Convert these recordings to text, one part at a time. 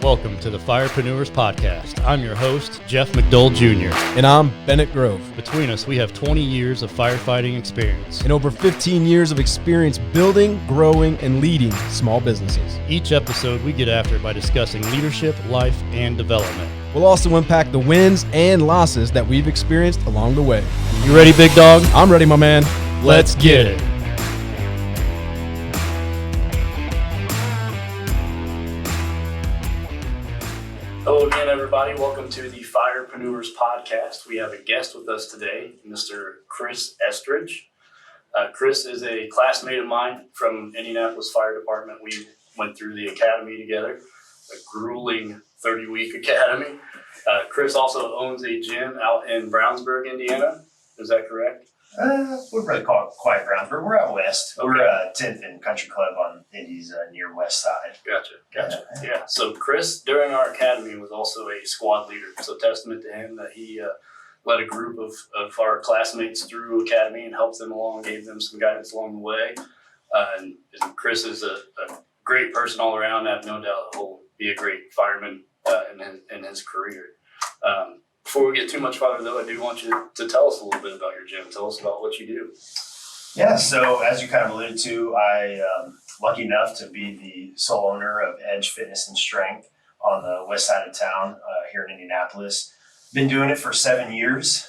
Welcome to the Firepreneurs Podcast. I'm your host, Jeff McDowell Jr. And I'm Bennett Grove. Between us, we have 20 years of firefighting experience. And over 15 years of experience building, growing, and leading small businesses. Each episode, we get after it by discussing leadership, life, and development. We'll also unpack the wins and losses that we've experienced along the way. You ready, big dog? I'm ready, my man. Let's get it. Hello again, everybody. Welcome to the Firepreneurs Podcast. We have a guest with us today, Mr. Chris Estridge. Chris is a classmate of mine from Indianapolis Fire Department. We went through the academy together, a grueling 30-week academy. Chris also owns a gym out in Brownsburg, Indiana. Is that correct? We'd really call it quite Brownsburg. We're out west. Okay. We're 10th and Country Club on Indy's near west side. Gotcha. Yeah. So Chris, during our academy, was also a squad leader. So testament to him that he led a group of our classmates through academy and helped them along, gave them some guidance along the way. And Chris is a great person all around. I have no doubt he'll be a great fireman in his career. Before we get too much farther, though, I do want you to tell us a little bit about your gym. Tell us about what you do. Yeah, so as you kind of alluded to, I lucky enough to be the sole owner of Edge Fitness and Strength on the west side of town here in Indianapolis. Been doing it for 7 years.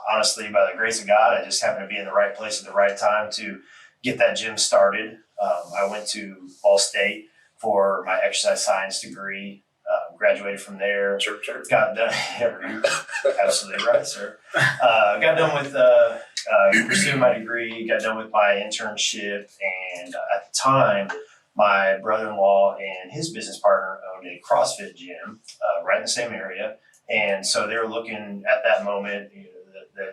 Honestly, by the grace of God, I just happened to be in the right place at the right time to get that gym started. I went to Ball State for my exercise science degree. Graduated from there. Sure. Got done. Absolutely right, sir. Got done with pursuing my degree. Got done with my internship, and at the time, my brother-in-law and his business partner owned a CrossFit gym right in the same area, and so they were looking at that moment.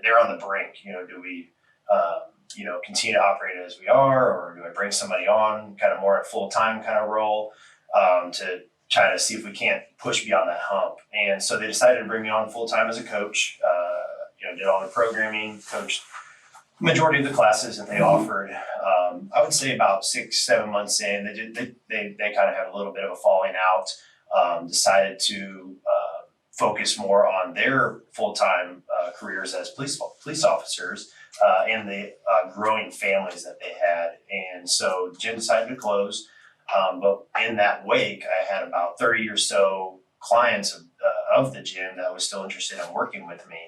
They're on the brink. Do we, continue to operate as we are, or do I bring somebody on, kind of more a full-time kind of role, to try to see if we can't push beyond that hump. And so they decided to bring me on full-time as a coach, did all the programming, coached majority of the classes that they offered. I would say about 6-7 months in, they kind of had a little bit of a falling out, decided to focus more on their full-time careers as police officers and the growing families that they had. And so the gym decided to close. But in that wake, I had about 30 or so clients of the gym that was still interested in working with me.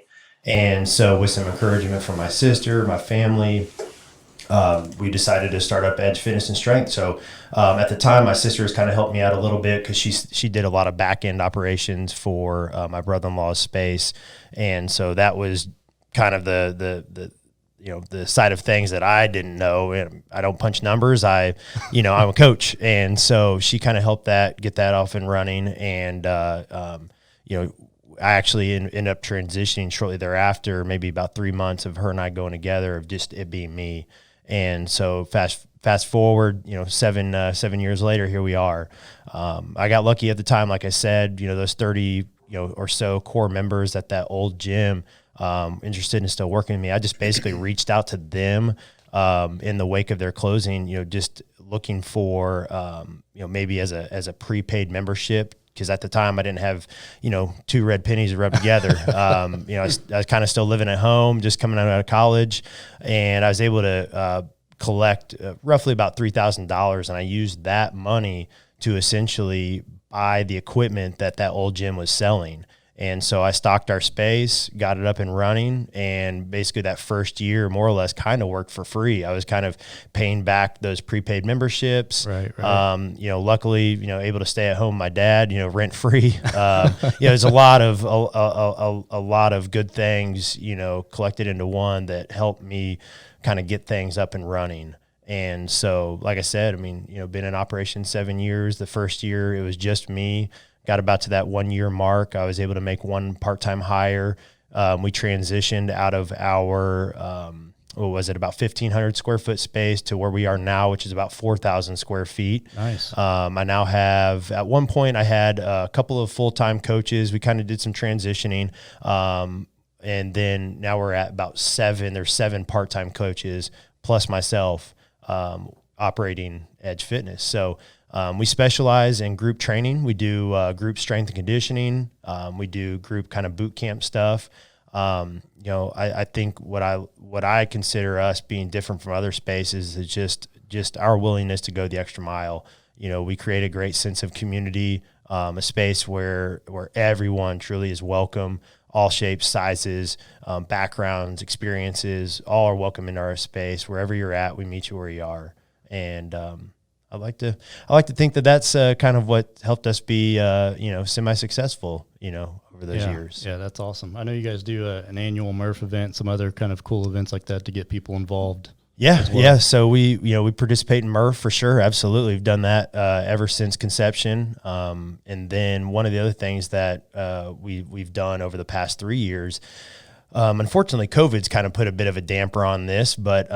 And so with some encouragement from my sister, my family, we decided to start up Edge Fitness and Strength. So at the time, my sister has kind of helped me out a little bit because she did a lot of back-end operations for my brother-in-law's space. And so that was kind of the side of things that I didn't know. I don't punch numbers. I'm a coach. And so she kind of helped get that off and running. And, I actually ended up transitioning shortly thereafter, maybe about 3 months of her and I going together, of just it being me. And so fast forward, 7 years later, here we are. I got lucky at the time, like I said, those 30, or so core members at that old gym, interested in still working with me. I just basically reached out to them in the wake of their closing, just looking for, maybe as a prepaid membership. Because at the time I didn't have, 2 red pennies to rub together. I was kind of still living at home, just coming out of college, and I was able to collect roughly about $3,000, and I used that money to essentially buy the equipment that old gym was selling. And so I stocked our space, got it up and running, and basically that first year more or less kind of worked for free. I was kind of paying back those prepaid memberships. Right. Luckily, able to stay at home with my dad, rent free. There's a lot of good things, collected into one that helped me kind of get things up and running. And so, like I said, been in operation 7 years. The first year it was just me. Got about to that 1 year mark. I was able to make one part-time hire. We transitioned out of our, about 1,500 square foot space to where we are now, which is about 4,000 square feet. Nice. I now have, at one point I had a couple of full-time coaches. We kind of did some transitioning. And then now we're at about 7. There's 7 part-time coaches plus myself operating Edge Fitness. So We specialize in group training. We do group strength and conditioning. We do group kind of boot camp stuff. I think what I consider us being different from other spaces is just our willingness to go the extra mile. We create a great sense of community, a space where everyone truly is welcome. All shapes, sizes, backgrounds, experiences, all are welcome in our space. Wherever you're at, we meet you where you are. And I like to think that that's kind of what helped us be, semi-successful, over those years. Yeah, that's awesome. I know you guys do an annual Murph event, some other kind of cool events like that to get people involved. Yeah, well. yeah. So we participate in Murph for sure. Absolutely, we've done that ever since conception. And then one of the other things that we've done over the past 3 years. Unfortunately, COVID's kind of put a bit of a damper on this, but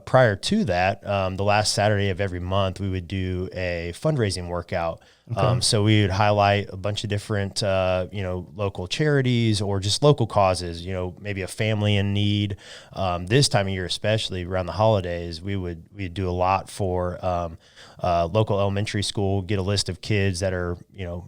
prior to that, the last Saturday of every month, we would do a fundraising workout. Okay. So we would highlight a bunch of different, local charities or just local causes, maybe a family in need. This time of year, especially around the holidays, we'd do a lot for local elementary school, get a list of kids that are,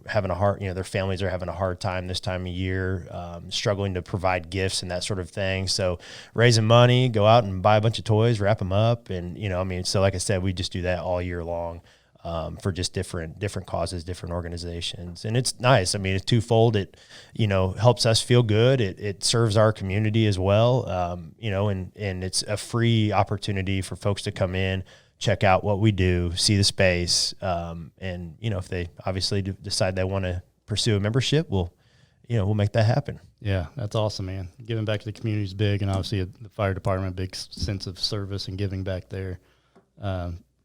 having a hard, their families are having a hard time this time of year, struggling to provide gifts and that sort of thing. So raising money, go out and buy a bunch of toys, wrap them up. And, so like I said, we just do that all year long. For just different causes, different organizations. And it's nice. I mean, it's twofold. It, helps us feel good. It serves our community as well. And it's a free opportunity for folks to come in, check out what we do, see the space. And, if they obviously decide they want to pursue a membership, we'll make that happen. Yeah, that's awesome, man. Giving back to the community is big, and obviously the fire department, big sense of service and giving back there.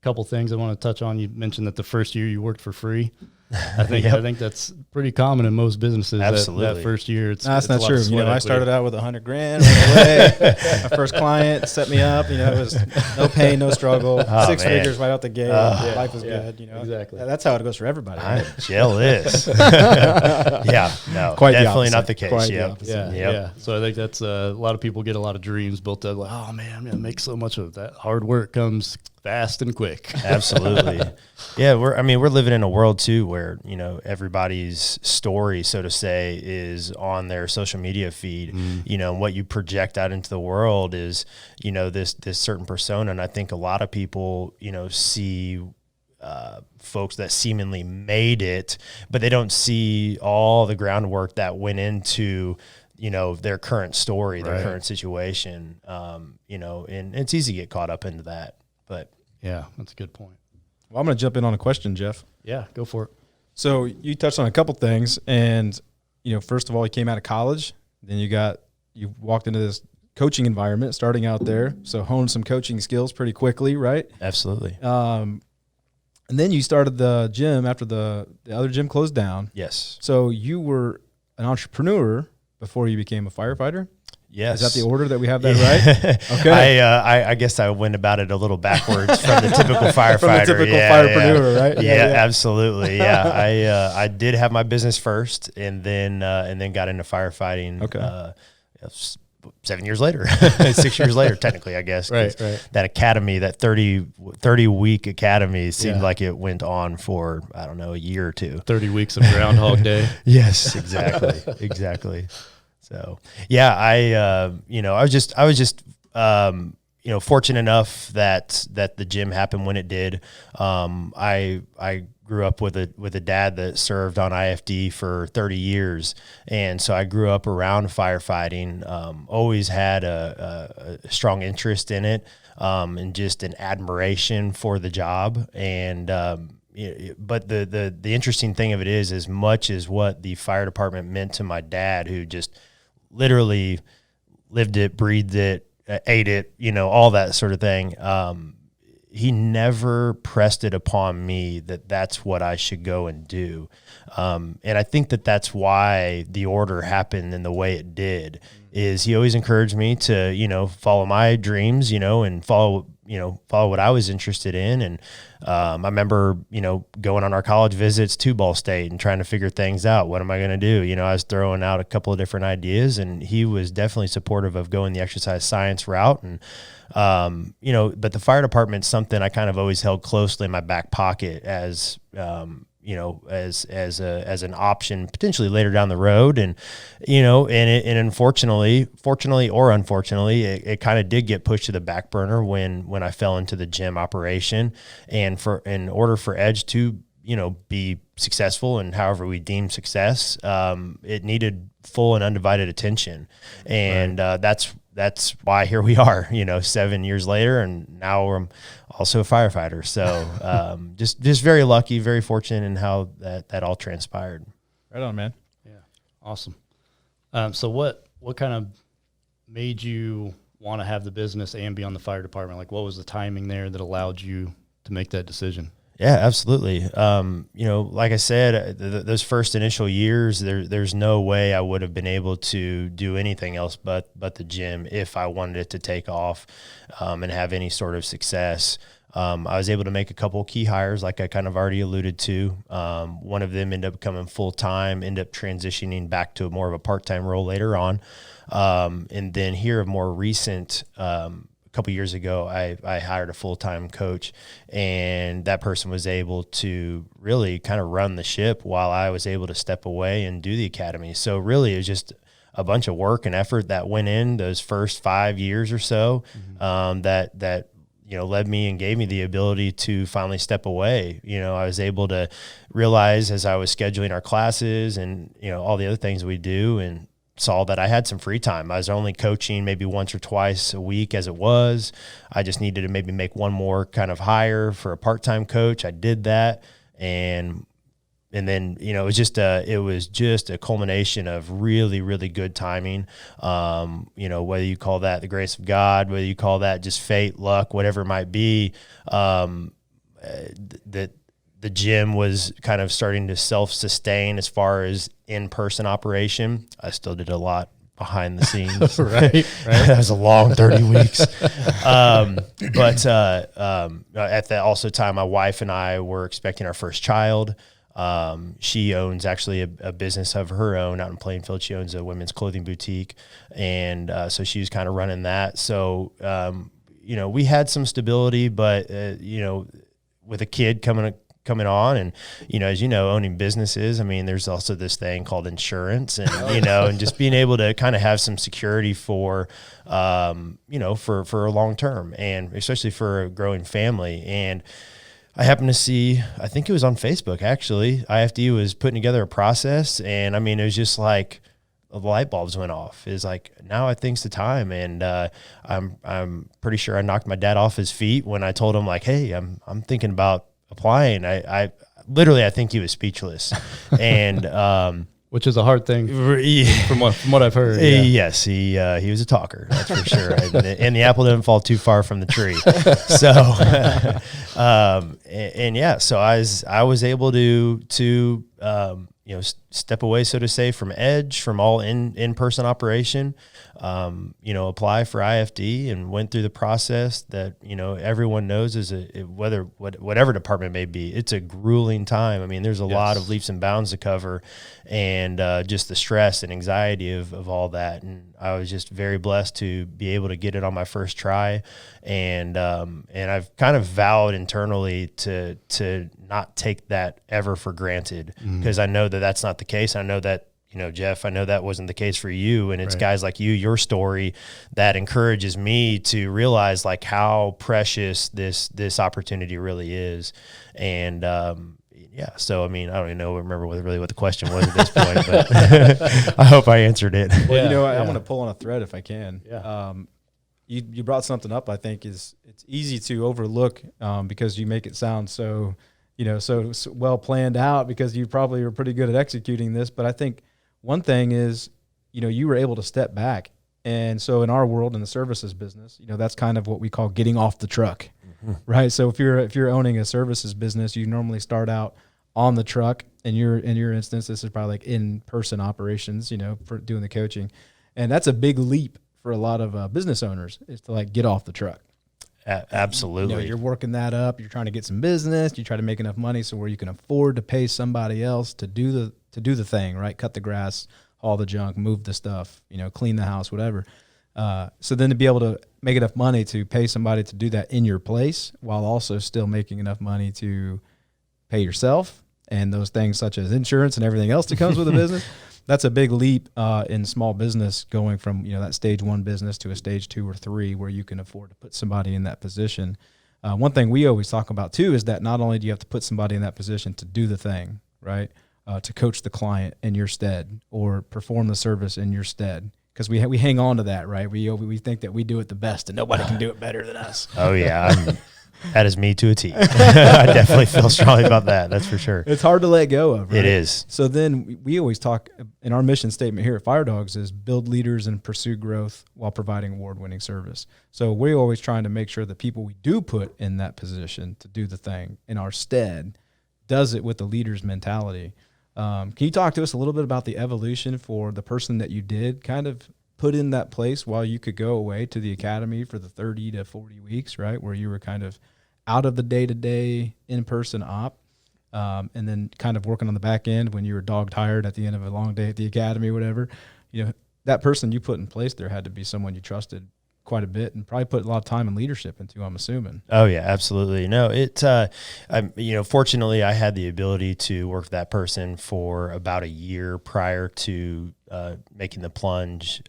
Couple things I want to touch on. You mentioned that the first year you worked for free. I think Yep. I think that's pretty common in most businesses. Absolutely. That first year, That's not a lot true. of sweat I equity. started out with $100,000 right away. My first client set me up. It was no pain, no struggle. Oh, 6 man. figures right out the gate. Yeah. Life was Yeah. good. Exactly. That's how it goes for everybody. I'm jealous. Yeah, no, Quite the definitely not opposite. the case. Quite the Yep. opposite. Yeah, Yep. yeah. So I think that's a lot of people get a lot of dreams built up. Like, oh man, I'm gonna make so much of that. Hard work comes fast and quick. Absolutely. Yeah, we're living in a world too where, everybody's story, so to say, is on their social media feed. And what you project out into the world is, this certain persona. And I think a lot of people, see folks that seemingly made it, but they don't see all the groundwork that went into their current story, their current situation, and it's easy to get caught up into that. But Yeah, that's a good point. Well, I'm going to jump in on a question, Jeff. Yeah, go for it. So you touched on a couple things, and first of all, you came out of college, then you walked into this coaching environment, starting out there, so honed some coaching skills pretty quickly, right? absolutely. And then you started the gym after the other gym closed down. Yes. So you were an entrepreneur before you became a firefighter. Yes. Is that the order that we have that right? Okay. I guess I went about it a little backwards from the typical firefighter. From the typical Yeah, firepreneur, right? Yeah, absolutely. Yeah. I did have my business first and then got into firefighting. Okay. 7 years later, 6 years later, technically, I guess. 'Cause Right. That academy, that 30 week academy seemed Yeah. like it went on for, I don't know, a year or two. 30 weeks of Groundhog Day. Yes, exactly. Exactly. So, yeah, I was just fortunate enough that the gym happened when it did. I grew up with a dad that served on IFD for 30 years. And so I grew up around firefighting, always had a strong interest in it, and just an admiration for the job. And, but the interesting thing of it is, as much as what the fire department meant to my dad, who just literally lived it, breathed it, ate it, all that sort of thing. He never pressed it upon me that that's what I should go and do. And I think that that's why the order happened in the way it did, is he always encouraged me to, follow my dreams, and follow follow what I was interested in. And I remember, going on our college visits to Ball State and trying to figure things out. What am I going to do? I was throwing out a couple of different ideas, and he was definitely supportive of going the exercise science route. And, but the fire department's something I kind of always held closely in my back pocket as, as an option potentially later down the road. And, and unfortunately, fortunately or unfortunately, it kind of did get pushed to the back burner when I fell into the gym operation. And in order for Edge to, be successful and however we deem success, it needed full and undivided attention. And, that's why here we are, 7 years later, and now I'm also a firefighter. So just very lucky, very fortunate in how that all transpired. Right on, man. Yeah, awesome. So what kind of made you want to have the business and be on the fire department? Like, what was the timing there that allowed you to make that decision? Yeah, absolutely. Like I said, those first initial years, there's no way I would have been able to do anything else but the gym if I wanted it to take off and have any sort of success. I was able to make a couple of key hires, like I kind of already alluded to. One of them ended up becoming full-time, ended up transitioning back to more of a part-time role later on. And then here of more recent, couple years ago, I hired a full-time coach, and that person was able to really kind of run the ship while I was able to step away and do the academy. So really it was just a bunch of work and effort that went in those first 5 years or so, that led me and gave me the ability to finally step away. I was able to realize as I was scheduling our classes and, all the other things we do, and saw that I had some free time. I was only coaching maybe once or twice a week as it was. I just needed to maybe make one more kind of hire for a part-time coach. I did that. And then, it was just a culmination of really, really good timing. Whether you call that the grace of God, whether you call that just fate, luck, whatever it might be, the gym was kind of starting to self-sustain as far as in-person operation. I still did a lot behind the scenes. Right. That was a long 30 weeks. But at that also time, my wife and I were expecting our first child. She owns actually a business of her own out in Plainfield. She owns a women's clothing boutique. And so she was kind of running that. So, we had some stability, but, with a kid coming on, and as owning businesses, there's also this thing called insurance, and and just being able to kind of have some security for for a long term, and especially for a growing family. And I happened to see, I think it was on Facebook actually, IFD was putting together a process, and it was just like the light bulbs went off. It's like, now I think's the time. And I'm pretty sure I knocked my dad off his feet when I told him, like, hey, I'm thinking about applying. I literally, I think he was speechless. And which is a hard thing from what I've heard. Yeah. Yes, he was a talker, that's for sure. And the apple didn't fall too far from the tree. So so I was able to step away, so to say, from Edge, from all in-person operation, apply for IFD, and went through the process that, everyone knows is whatever department it may be, it's a grueling time. There's a lot of leaps and bounds to cover, and just the stress and anxiety of all that. And I was just very blessed to be able to get it on my first try. And I've kind of vowed internally to not take that ever for granted, because I know that that's not the case. I know that, Jeff, I know that wasn't the case for you. And it's guys like you, your story, that encourages me to realize like how precious this opportunity really is. And, so, I don't even remember what the question was at this point, but I hope I answered it. Well, I want to pull on a thread if I can. Yeah. You brought something up, I think it's easy to overlook, because you make it sound so well planned out, because you probably were pretty good at executing this. But I think one thing is, you were able to step back. And so in our world, in the services business, that's kind of what we call getting off the truck, right? So if you're owning a services business, you normally start out on the truck. In your instance, this is probably like in-person operations, for doing the coaching. And that's a big leap for a lot of business owners, is to like get off the truck. Absolutely. You're working that up. You're trying to get some business. You try to make enough money so where you can afford to pay somebody else to do the thing, right? Cut the grass, haul the junk, move the stuff, clean the house, whatever. So then to be able to make enough money to pay somebody to do that in your place while also still making enough money to pay yourself and those things such as insurance and everything else that comes with a business. That's a big leap in small business, going from that stage 1 business to a stage 2 or 3 where you can afford to put somebody in that position. One thing we always talk about too is that not only do you have to put somebody in that position to do the thing, right, to coach the client in your stead or perform the service in your stead, because we hang on to that, right? We think that we do it the best and nobody can do it better than us. Oh yeah. That is me to a T. I definitely feel strongly about that. That's for sure. It's hard to let go of, right? It is. So then we always talk in our mission statement here at Fire Dogs is build leaders and pursue growth while providing award-winning service. So we're always trying to make sure the people we do put in that position to do the thing in our stead does it with the leader's mentality. Can you talk to us a little bit about the evolution for the person that you did kind of put in that place while you could go away to the academy for the 30 to 40 weeks, right, where you were kind of out of the day-to-day in-person op, and then kind of working on the back end when you were dog-tired at the end of a long day at the academy or whatever? That person you put in place there had to be someone you trusted quite a bit and probably put a lot of time and leadership into, I'm assuming. Oh yeah, absolutely. No, fortunately I had the ability to work with that person for about a year prior to making the plunge,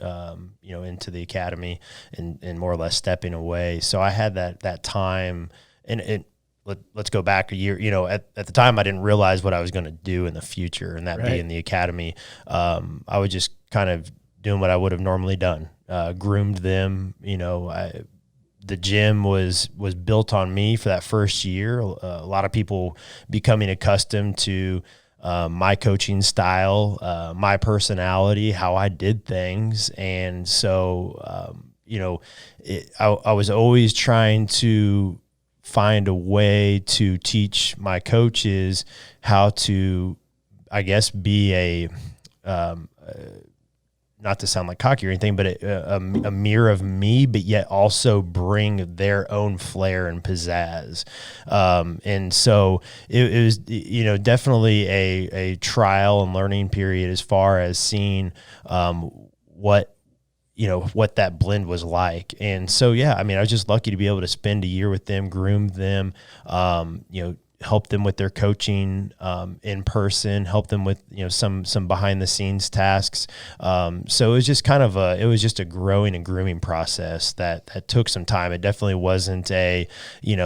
into the academy and more or less stepping away. So I had that time, and let's go back a year. At the time I didn't realize what I was going to do in the future, and that Right. being the academy. I was just kind of doing what I would have normally done. Groomed them. The gym was built on me for that first year. A lot of people becoming accustomed to my coaching style, my personality, how I did things. And so, I was always trying to find a way to teach my coaches how to, I guess, be not to sound like cocky or anything, but a mirror of me, but yet also bring their own flair and pizzazz. And so it was, definitely a trial and learning period as far as seeing what that blend was like. And so, yeah, I was just lucky to be able to spend a year with them, groom them, help them with their coaching in person, help them with some behind the scenes tasks. So it was just a growing and grooming process that took some time. It definitely wasn't a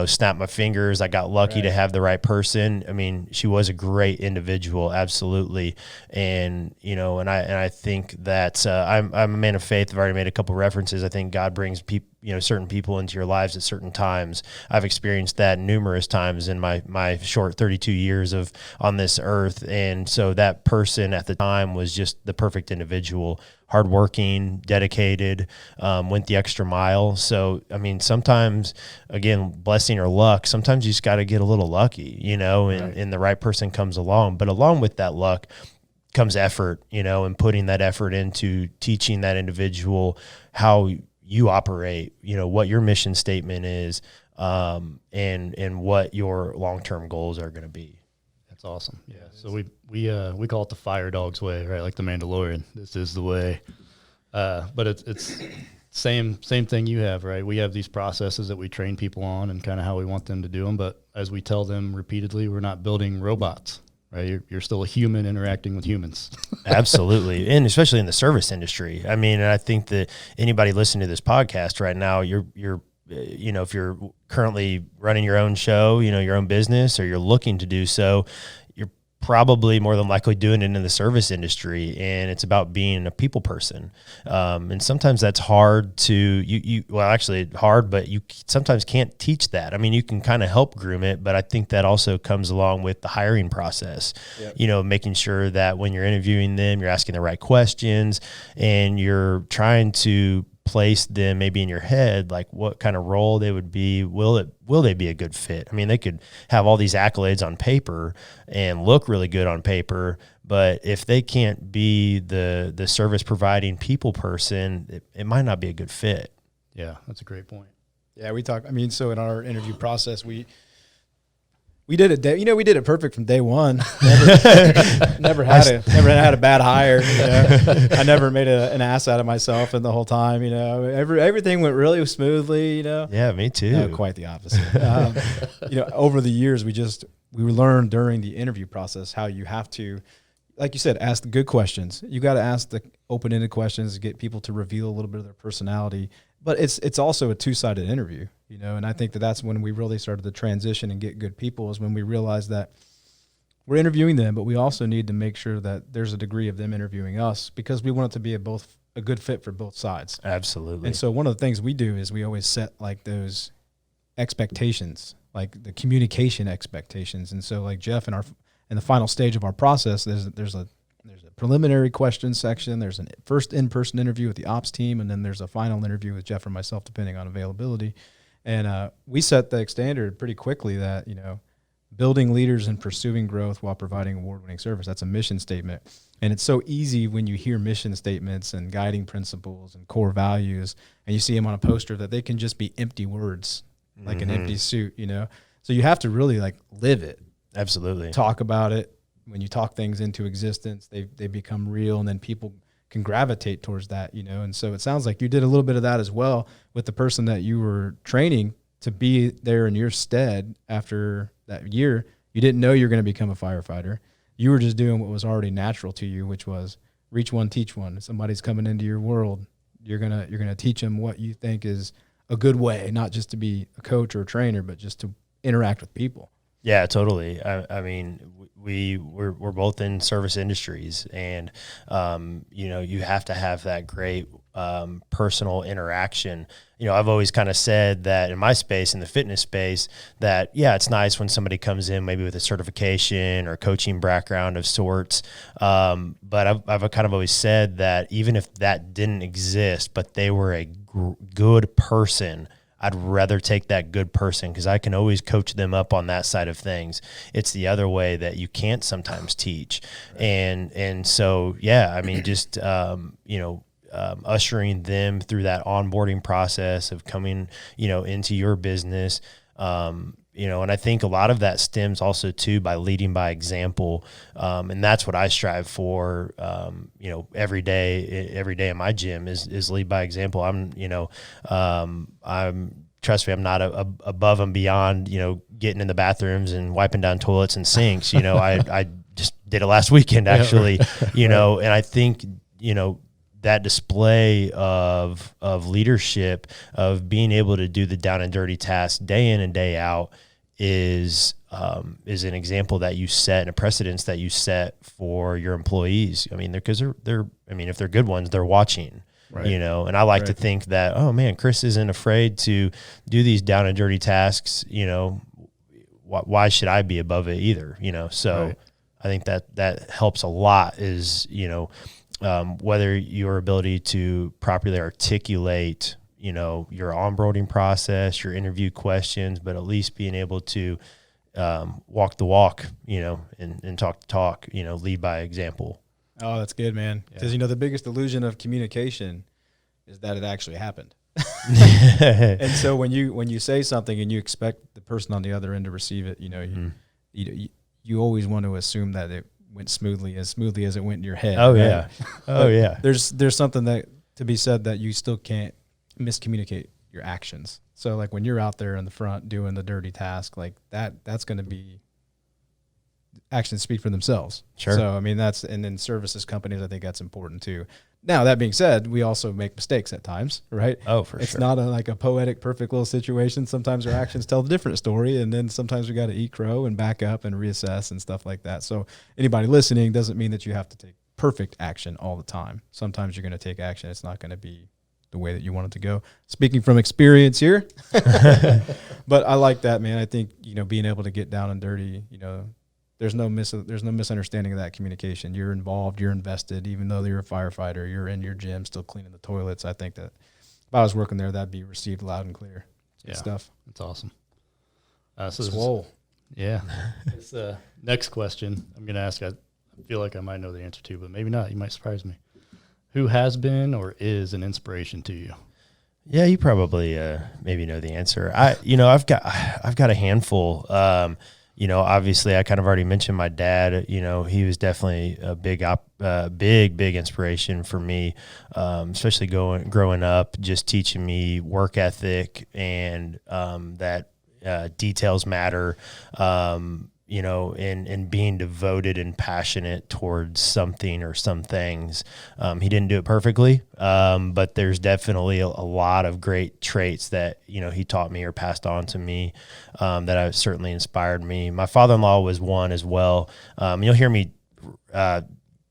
snap my fingers, I got lucky to have the right person. She was a great individual, absolutely. And I think that I'm a man of faith. I've already made a couple references. I think God brings people, certain people into your lives at certain times. I've experienced that numerous times in my short 32 years on this earth. And so that person at the time was just the perfect individual, hardworking, dedicated, went the extra mile. So, sometimes, again, blessing or luck, sometimes you just got to get a little lucky, and the right person comes along. But along with that luck comes effort, and putting that effort into teaching that individual how you operate, what your mission statement is, and what your long-term goals are going to be. That's awesome. Yeah. So we call it the Fire Dogs way, right? Like the Mandalorian. This is the way. But it's same thing you have, right? We have these processes that we train people on and kind of how we want them to do them. But as we tell them repeatedly, we're not building robots. Right, you're still a human interacting with humans. Absolutely, and especially in the service industry. And I think that anybody listening to this podcast right now, you're if you're currently running your own show, your own business, or you're looking to do so, you're probably more than likely doing it in the service industry, and it's about being a people person. And sometimes that's hard to hard, but you sometimes can't teach that. You can kind of help groom it, but I think that also comes along with the hiring process. Yep. Making sure that when you're interviewing them, you're asking the right questions, and you're trying to place them maybe in your head, like what kind of role they would be. Will they be a good fit? They could have all these accolades on paper and look really good on paper, but if they can't be the service providing people person, it might not be a good fit. Yeah, that's a great point. Yeah, we talk. I mean, so in our interview process, we did it. We did it perfect from day one. Never had a bad hire. I never made an ass out of myself in the whole time. Everything went really smoothly. Yeah, me too. No, quite the opposite. Over the years, we learned during the interview process how you have to, like you said, ask the good questions. You got to ask the open-ended questions to get people to reveal a little bit of their personality. But it's also a two-sided interview, and I think that's when we really started to transition and get good people, is when we realized that we're interviewing them, but we also need to make sure that there's a degree of them interviewing us, because we want it to be a good fit for both sides. Absolutely. And so one of the things we do is we always set like those expectations, like the communication expectations. And so like Jeff, in the final stage of our process, there's a preliminary question section. There's a first in-person interview with the ops team, and then there's a final interview with Jeff or myself, depending on availability. And we set the standard pretty quickly that, building leaders and pursuing growth while providing award-winning service. That's a mission statement. And it's so easy when you hear mission statements and guiding principles and core values, and you see them on a poster, that they can just be empty words, like an empty suit, So you have to really like live it. Absolutely. Talk about it. When you talk things into existence, they become real, and then people can gravitate towards that, And so it sounds like you did a little bit of that as well with the person that you were training to be there in your stead after that year. You didn't know you're going to become a firefighter. You were just doing what was already natural to you, which was reach one, teach one. If somebody's coming into your world, you're gonna teach them what you think is a good way, not just to be a coach or a trainer, but just to interact with people. Yeah, totally. I mean, we're both in service industries, and you have to have that great personal interaction. I've always kind of said that in my space, in the fitness space, that it's nice when somebody comes in maybe with a certification or coaching background of sorts. But I've kind of always said that even if that didn't exist, but they were a good person, I'd rather take that good person, because I can always coach them up on that side of things. It's the other way that you can't sometimes teach. Right. And so, I mean, just, ushering them through that onboarding process of coming, into your business. And I think a lot of that stems also too by leading by example. And that's what I strive for, every day in my gym is lead by example. Trust me, I'm not above and beyond, getting in the bathrooms and wiping down toilets and sinks. I just did it last weekend actually, and I think, that display of leadership, of being able to do the down and dirty tasks day in and day out is an example that you set, and a precedence that you set for your employees. I mean, because they're if they're good ones, they're watching. Right. And I like to think that, oh man, Chris isn't afraid to do these down and dirty tasks. Why should I be above it either? So right. I think that helps a lot, is, whether your ability to properly articulate, your onboarding process, your interview questions, but at least being able to walk the walk, and talk the talk, lead by example. Oh, that's good, man. Because, the biggest illusion of communication is that it actually happened. And so when you say something and you expect the person on the other end to receive it, you always want to assume that it went smoothly as it went in your head. Oh, right? yeah. Oh, yeah. There's something that to be said that you still can't miscommunicate your actions. So like when you're out there in the front doing the dirty task, like that's going to be actions speak for themselves. Sure. So, I mean, and in services companies, I think that's important too. Now, that being said, we also make mistakes at times, right? Oh, for sure. It's not like a poetic, perfect little situation. Sometimes our actions tell a different story, and then sometimes we got to eat crow and back up and reassess and stuff like that. So anybody listening, doesn't mean that you have to take perfect action all the time. Sometimes you're going to take action. It's not going to be the way that you want it to go. Speaking from experience here, but I like that, man. I think, being able to get down and dirty, there's no misunderstanding of that communication. You're involved, you're invested, even though you're a firefighter, you're in your gym still cleaning the toilets. I think that if I was working there, that'd be received loud and clear. Good stuff. That's awesome. Swole. Yeah. This next question I'm going to ask, I feel like I might know the answer to, but maybe not. You might surprise me. Who has been or is an inspiration to you? Yeah, you probably maybe know the answer. I've got a handful. Obviously I kind of already mentioned my dad. He was definitely a big inspiration for me, especially growing up, just teaching me work ethic and that details matter. And being devoted and passionate towards something or some things. He didn't do it perfectly, but there's definitely a lot of great traits that, he taught me or passed on to me that have certainly inspired me. My father-in-law was one as well. You'll hear me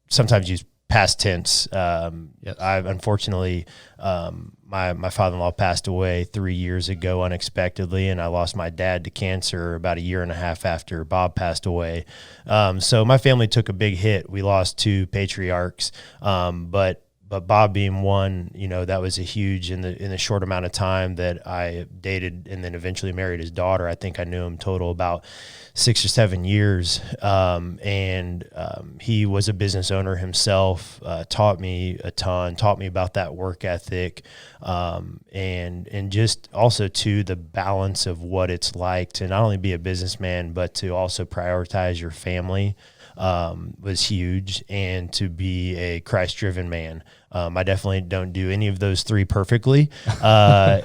sometimes use past tense. Yes. I've unfortunately, my father-in-law passed away 3 years ago unexpectedly, and I lost my dad to cancer about a year and a half after Bob passed away. So my family took a big hit. We lost 2 patriarchs, but Bob being one, that was a huge in the short amount of time that I dated and then eventually married his daughter. I think I knew him total about 6 or 7 years. He was a business owner himself, taught me a ton, taught me about that work ethic. And just also to the balance of what it's like to not only be a businessman, but to also prioritize your family, was huge, and to be a Christ-driven man. I definitely don't do any of those 3 perfectly. But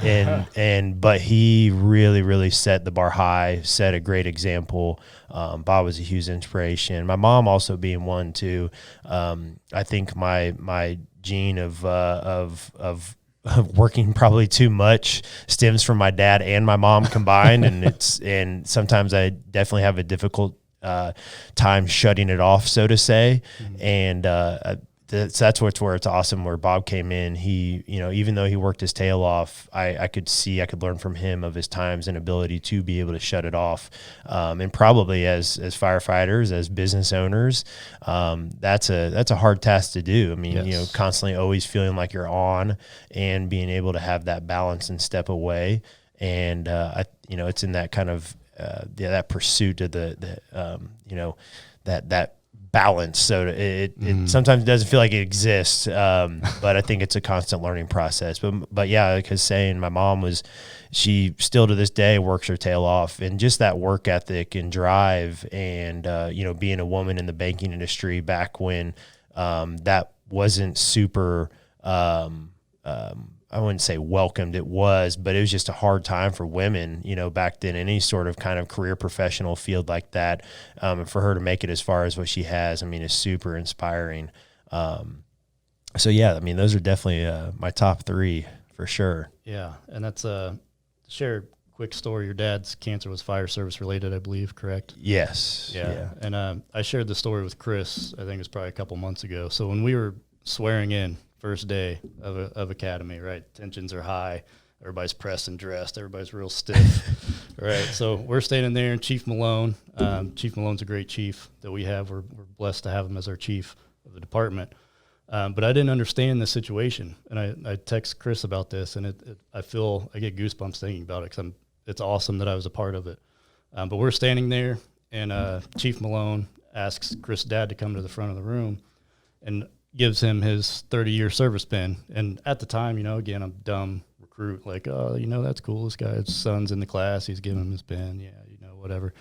he really set the bar high, set a great example. Bob was a huge inspiration. My mom also being one too. I think my gene of working probably too much stems from my dad and my mom combined. And sometimes I definitely have a difficult time shutting it off, so to say. And that's where it's awesome. Where Bob came in, he, even though he worked his tail off, I could learn from him of his times and ability to be able to shut it off. And probably as firefighters, as business owners, that's a hard task to do. I mean, Yes. Constantly always feeling like you're on and being able to have that balance and step away. And, it's in that kind of, that pursuit of that balance. So it sometimes doesn't feel like it exists. But I think it's a constant learning process. But yeah, like I was saying, my mom she still to this day works her tail off, and just that work ethic and drive and, being a woman in the banking industry back when, that wasn't super, I wouldn't say welcomed, it was, but it was just a hard time for women, back then, any sort of kind of career professional field like that. And for her to make it as far as what she has, is super inspiring. So yeah, those are definitely my top 3 for sure. Yeah. And that's share a quick story. Your dad's cancer was fire service related, I believe, correct? Yes. Yeah. And I shared the story with Chris, I think it was probably a couple months ago. So when we were swearing in, first day of academy, right? Tensions are high. Everybody's pressed and dressed. Everybody's real stiff, right? So we're standing there, and Chief Malone. Chief Malone's a great chief that we have. We're blessed to have him as our chief of the department. But I didn't understand the situation, and I text Chris about this, and I get goosebumps thinking about it because it's awesome that I was a part of it. But we're standing there, and Chief Malone asks Chris' dad to come to the front of the room, and gives him his 30-year service pin. And at the time, again, I'm dumb recruit, like, oh, that's cool. This guy's son's in the class. He's giving him his pin. Yeah, whatever.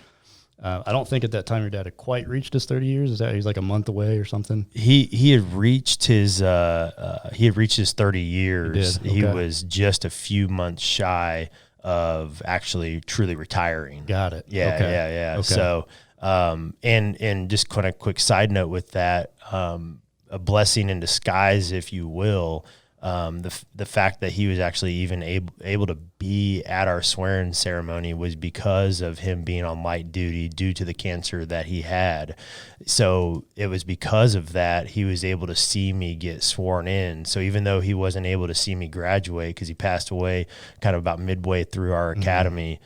I don't think at that time your dad had quite reached his 30 years. Is that he's like a month away or something? He had reached his 30 years. He did? He Okay. was just a few months shy of actually truly retiring. Got it. Yeah, Okay. yeah. Okay. So, and just kind of quick side note with that, a blessing in disguise, if you will. The fact that he was actually even able to be at our swearing ceremony was because of him being on light duty due to the cancer that he had. So it was because of that he was able to see me get sworn in. So even though he wasn't able to see me graduate because he passed away kind of about midway through our academy,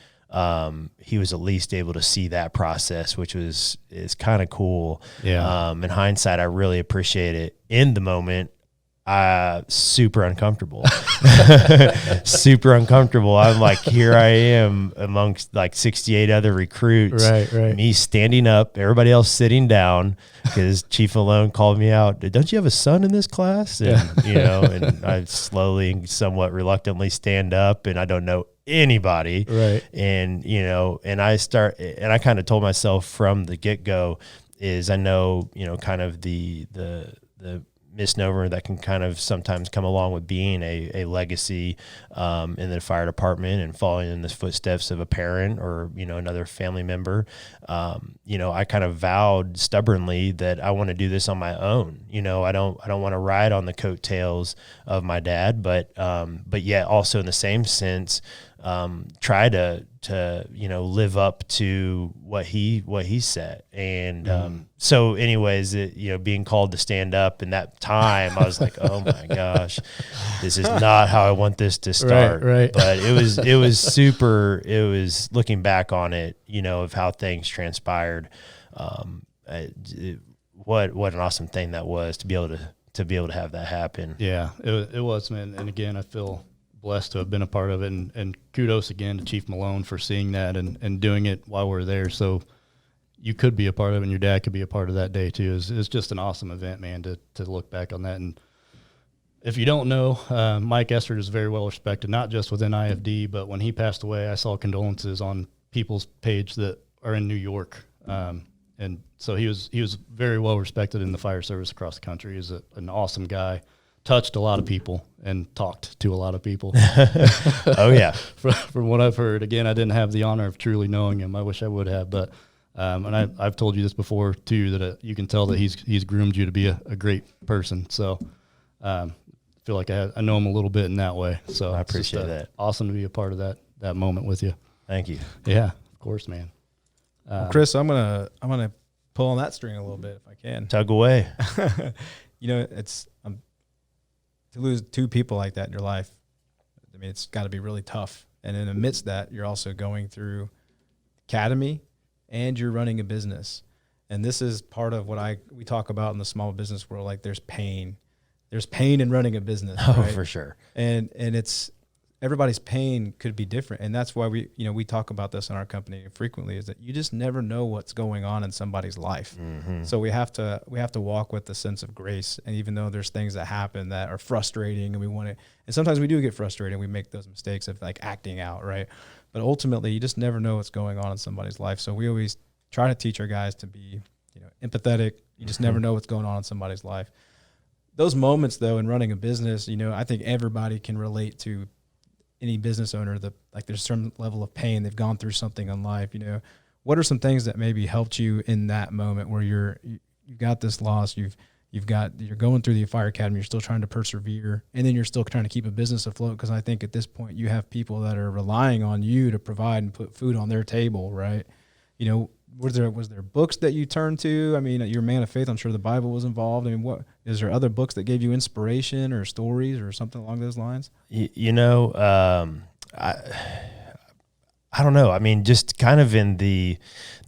he was at least able to see that process, which is kind of cool. Yeah. In hindsight, I really appreciate it. In the moment, super uncomfortable. Super uncomfortable. I'm like, here I am amongst like 68 other recruits. Right. Me standing up, everybody else sitting down, because Chief Malone called me out. Don't you have a son in this class? And, you know, and I slowly and somewhat reluctantly stand up, and I don't know anybody. Right. And, you know, and I kind of told myself from the get-go is I know, you know, kind of the misnomer that can kind of sometimes come along with being a legacy in the fire department and following in the footsteps of a parent or, you know, another family member. You know, I kind of vowed stubbornly that I want to do this on my own. You know, I don't want to ride on the coattails of my dad, but yet also in the same sense, try to you know, live up to what he said. And so anyways, you know, being called to stand up in that time, I was like, oh my gosh, this is not how I want this to start. Right. But it was super. It was looking back on it, you know, of how things transpired. What an awesome thing that was to be able to have that happen. Yeah, it was, man. And again, I feel blessed to have been a part of it, and kudos again to Chief Malone for seeing that and doing it while we're there. So you could be a part of it, and your dad could be a part of that day too. It's just an awesome event, man, to look back on that. And if you don't know, Mike Estridge is very well respected, not just within IFD, but when he passed away, I saw condolences on people's page that are in New York. And so he was very well respected in the fire service across the country. He's an awesome guy. Touched a lot of people and talked to a lot of people. Oh yeah. From what I've heard, again, I didn't have the honor of truly knowing him. I wish I would have, but and I've told you this before too, that you can tell that he's groomed you to be a great person. So I feel like I know him a little bit in that way. So I appreciate that. Awesome to be a part of that moment with you. Thank you. Yeah, of course, man. Well, Chris, I'm gonna pull on that string a little bit if I can. Tug away. You know, it's to lose two people like that in your life. I mean, it's got to be really tough. And in amidst that, you're also going through academy and you're running a business. And this is part of what we talk about in the small business world. Like there's pain in running a business. Oh, right? for sure. And it's everybody's pain could be different. And that's why we talk about this in our company frequently, is that you just never know what's going on in somebody's life. Mm-hmm. So we have to walk with the sense of grace. And even though there's things that happen that are frustrating and and sometimes we do get frustrated, we make those mistakes of like acting out, right? But ultimately you just never know what's going on in somebody's life. So we always try to teach our guys to be, empathetic. You just never know what's going on in somebody's life. Those moments though, in running a business, I think everybody can relate to any business owner that there's some level of pain. They've gone through something in life, What are some things that maybe helped you in that moment where you've got this loss, you're going through the fire academy, you're still trying to persevere, and then you're still trying to keep a business afloat? Because I think at this point you have people that are relying on you to provide and put food on their table, right? Was there books that you turned to? I mean, you're a man of faith. I'm sure the Bible was involved. I mean, what is there other books that gave you inspiration or stories or something along those lines? I don't know. I mean, just kind of in the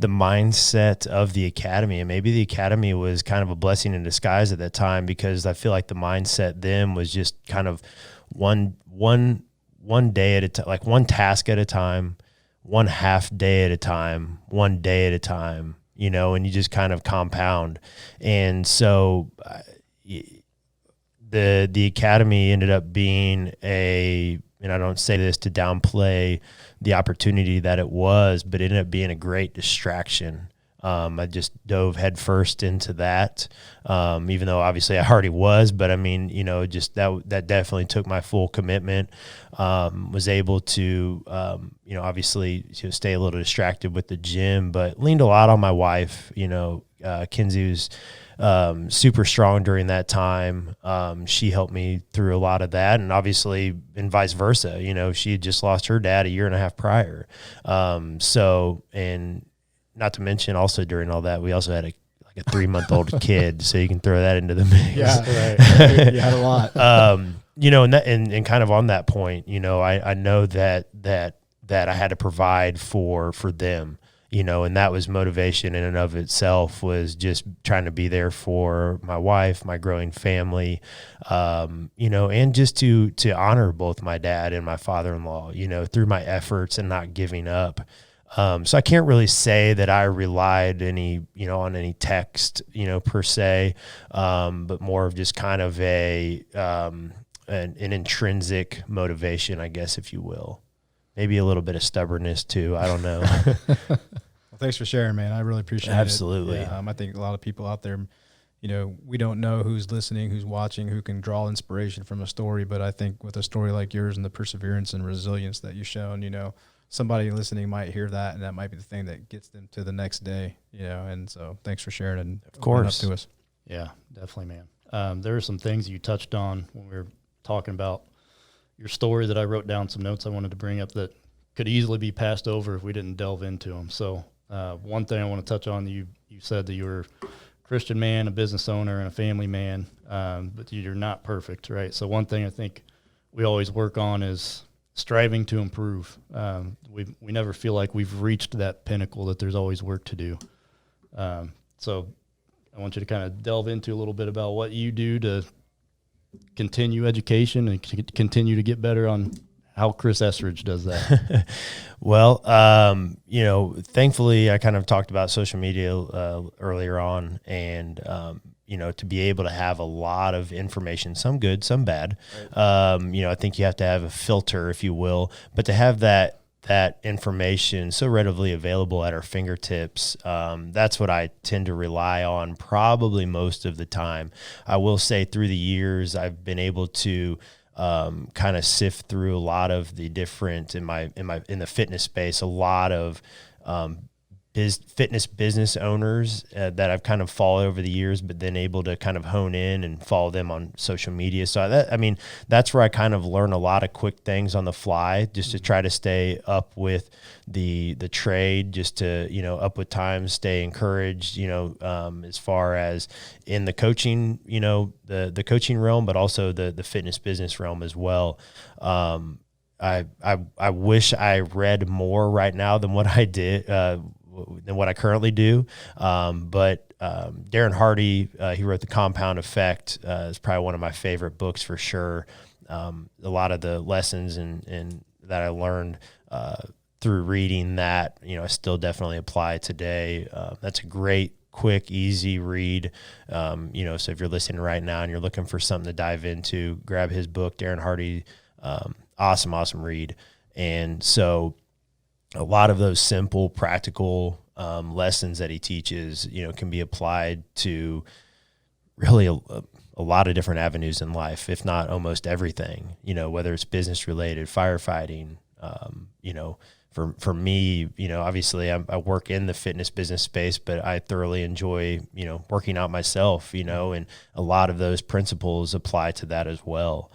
mindset of the academy, and maybe the academy was kind of a blessing in disguise at that time, because I feel like the mindset then was just kind of one day at a time, like one task at a time, one half day at a time, one day at a time, and you just kind of compound. And so the academy ended up being and I don't say this to downplay the opportunity that it was, but it ended up being a great distraction. I just dove headfirst into that, even though obviously I already was, but I mean, just that definitely took my full commitment. Was able to, obviously stay a little distracted with the gym, but leaned a lot on my wife. Kinsey was super strong during that time. She helped me through a lot of that, and obviously, and vice versa. She had just lost her dad a year and a half prior. And not to mention, also during all that, we also had a 3-month-old kid, so you can throw that into the mix. Yeah, right. You had a lot. And kind of on that point, I know that I had to provide for them, and that was motivation in and of itself, was just trying to be there for my wife, my growing family, and just to honor both my dad and my father-in-law, through my efforts and not giving up. So I can't really say that I relied on any text, per se, but more of just kind of an intrinsic motivation, I guess, if you will. Maybe a little bit of stubbornness too. I don't know. Well, thanks for sharing, man. I really appreciate Absolutely. it. I think a lot of people out there, we don't know who's listening, who's watching, who can draw inspiration from a story. But I think with a story like yours and the perseverance and resilience that you've shown, somebody listening might hear that, and that might be the thing that gets them to the next day, and so thanks for sharing and of course up to us. Yeah, definitely, man. There are some things you touched on when we were talking about your story that I wrote down some notes I wanted to bring up that could easily be passed over if we didn't delve into them. So one thing I want to touch on, you said that you were a Christian man, a business owner, and a family man, but you're not perfect, right? So one thing I think we always work on is striving to improve. We never feel like we've reached that pinnacle, that there's always work to do. So I want you to kind of delve into a little bit about what you do to continue education and continue to get better on how Chris Estridge does that. Well, thankfully I kind of talked about social media earlier on, and to be able to have a lot of information, some good, some bad. Right. I think you have to have a filter, if you will, but to have that information so readily available at our fingertips, that's what I tend to rely on probably most of the time. I will say through the years, I've been able to kind of sift through a lot of the different in the fitness space, a lot of fitness business owners that I've kind of followed over the years, but then able to kind of hone in and follow them on social media. So that's where I kind of learn a lot of quick things on the fly, just to try to stay up with the trade, just to, up with times, stay encouraged, as far as in the coaching, the coaching realm, but also the fitness business realm as well. I wish I read more right now than what I did, than what I currently do. But Darren Hardy, he wrote The Compound Effect, is probably one of my favorite books for sure. A lot of the lessons and that I learned through reading that, I still definitely apply today. That's a great, quick, easy read. So if you're listening right now and you're looking for something to dive into, grab his book, Darren Hardy. Awesome read. And so a lot of those simple, practical lessons that he teaches, can be applied to really a lot of different avenues in life, if not almost everything, whether it's business related, firefighting, for me, obviously I work in the fitness business space, but I thoroughly enjoy, working out myself, and a lot of those principles apply to that as well.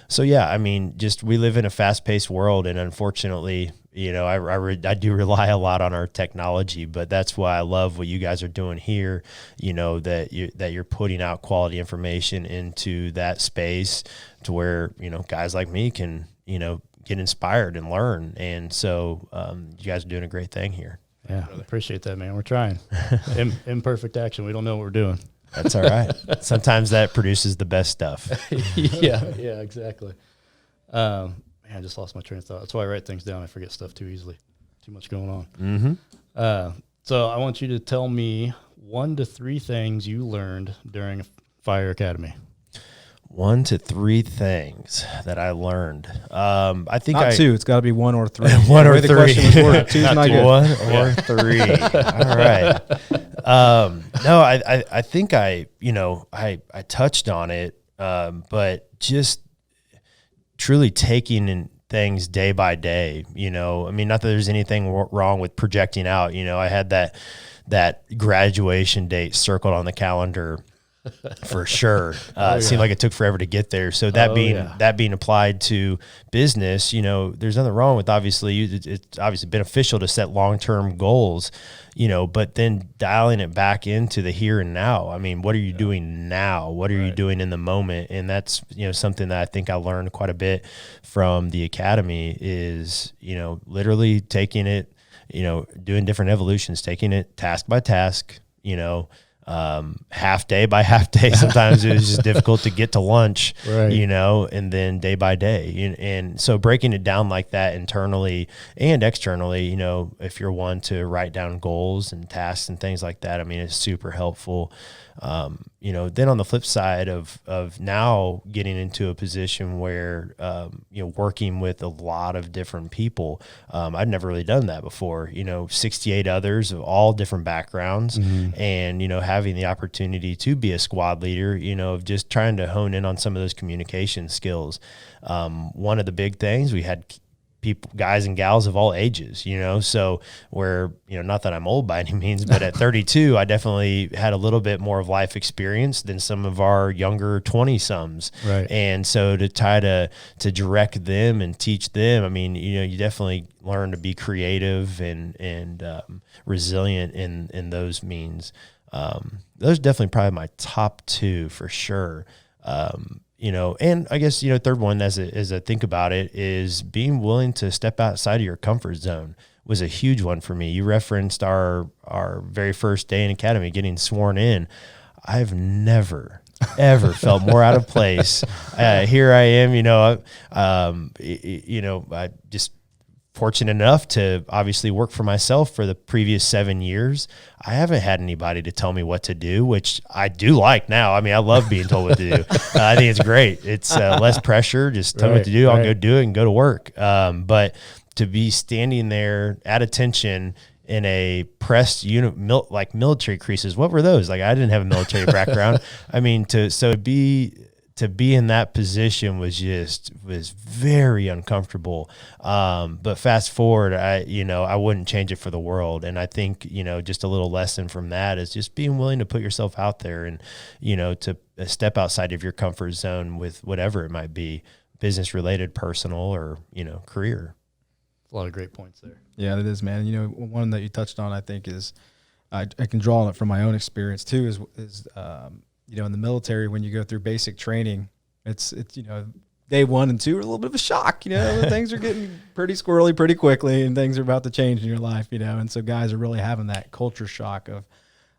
So yeah, just we live in a fast-paced world, and unfortunately, I do rely a lot on our technology, but that's why I love what you guys are doing here. That you're putting out quality information into that space to where guys like me can get inspired and learn. And so you guys are doing a great thing here. Yeah, appreciate that, man. We're trying. Imperfect action. We don't know what we're doing. That's all right. Sometimes that produces the best stuff. yeah, exactly. I just lost my train of thought. That's why I write things down. I forget stuff too easily. Too much going on. Mm-hmm. So I want you to tell me 1 to 3 things you learned during Fire Academy. 1 to 3 things that I learned. I think not 2. It's got to be 1 or 3. 1 or 3. The question was worded. 2's not good. 1 or 3. All right. No, I think I touched on it, but just truly taking in things day by day, not that there's anything wrong with projecting out. I had that graduation date circled on the calendar for sure. It seemed like it took forever to get there. So that being applied to business, there's nothing wrong with, obviously, it's obviously beneficial to set long-term goals, but then dialing it back into the here and now. What are you doing now? What are you doing in the moment? And that's, something that I think I learned quite a bit from the academy is, literally taking it doing different evolutions, taking it task by task, half day by half day. Sometimes it was just difficult to get to lunch, Right. and then day by day. And so breaking it down like that internally and externally, if you're one to write down goals and tasks and things like that, I mean, it's super helpful. Then on the flip side of now getting into a position where, working with a lot of different people, I'd never really done that before, 68 others of all different backgrounds, and, having the opportunity to be a squad leader, of just trying to hone in on some of those communication skills. One of the big things, we had people, guys and gals of all ages, so where, not that I'm old by any means, but at 32, I definitely had a little bit more of life experience than some of our younger 20-somes. Right. And so to try to direct them and teach them, I mean, you definitely learn to be creative and resilient in those means. Those are definitely probably my top two for sure. And I guess, third one as I think about it is being willing to step outside of your comfort zone was a huge one for me. You referenced our very first day in academy getting sworn in. I've never, ever felt more out of place. Here I am, I just fortunate enough to obviously work for myself for the previous 7 years. I haven't had anybody to tell me what to do, which I do like now. I mean, I love being told what to do. I think it's great. It's less pressure. Just tell me what to do. I'll go do it and go to work. But to be standing there at attention in a pressed unit, like military creases, what were those? Like, I didn't have a military background. I mean, to be in that position was very uncomfortable. But fast forward, I wouldn't change it for the world. And I think, just a little lesson from that is just being willing to put yourself out there and, to step outside of your comfort zone with whatever it might be, business related, personal, or, career. A lot of great points there. Yeah, it is, man. One that you touched on, I think, is I can draw on it from my own experience too. Is in the military, when you go through basic training, it's day 1 and 2 are a little bit of a shock. Things are getting pretty squirrely pretty quickly, and things are about to change in your life. And so guys are really having that culture shock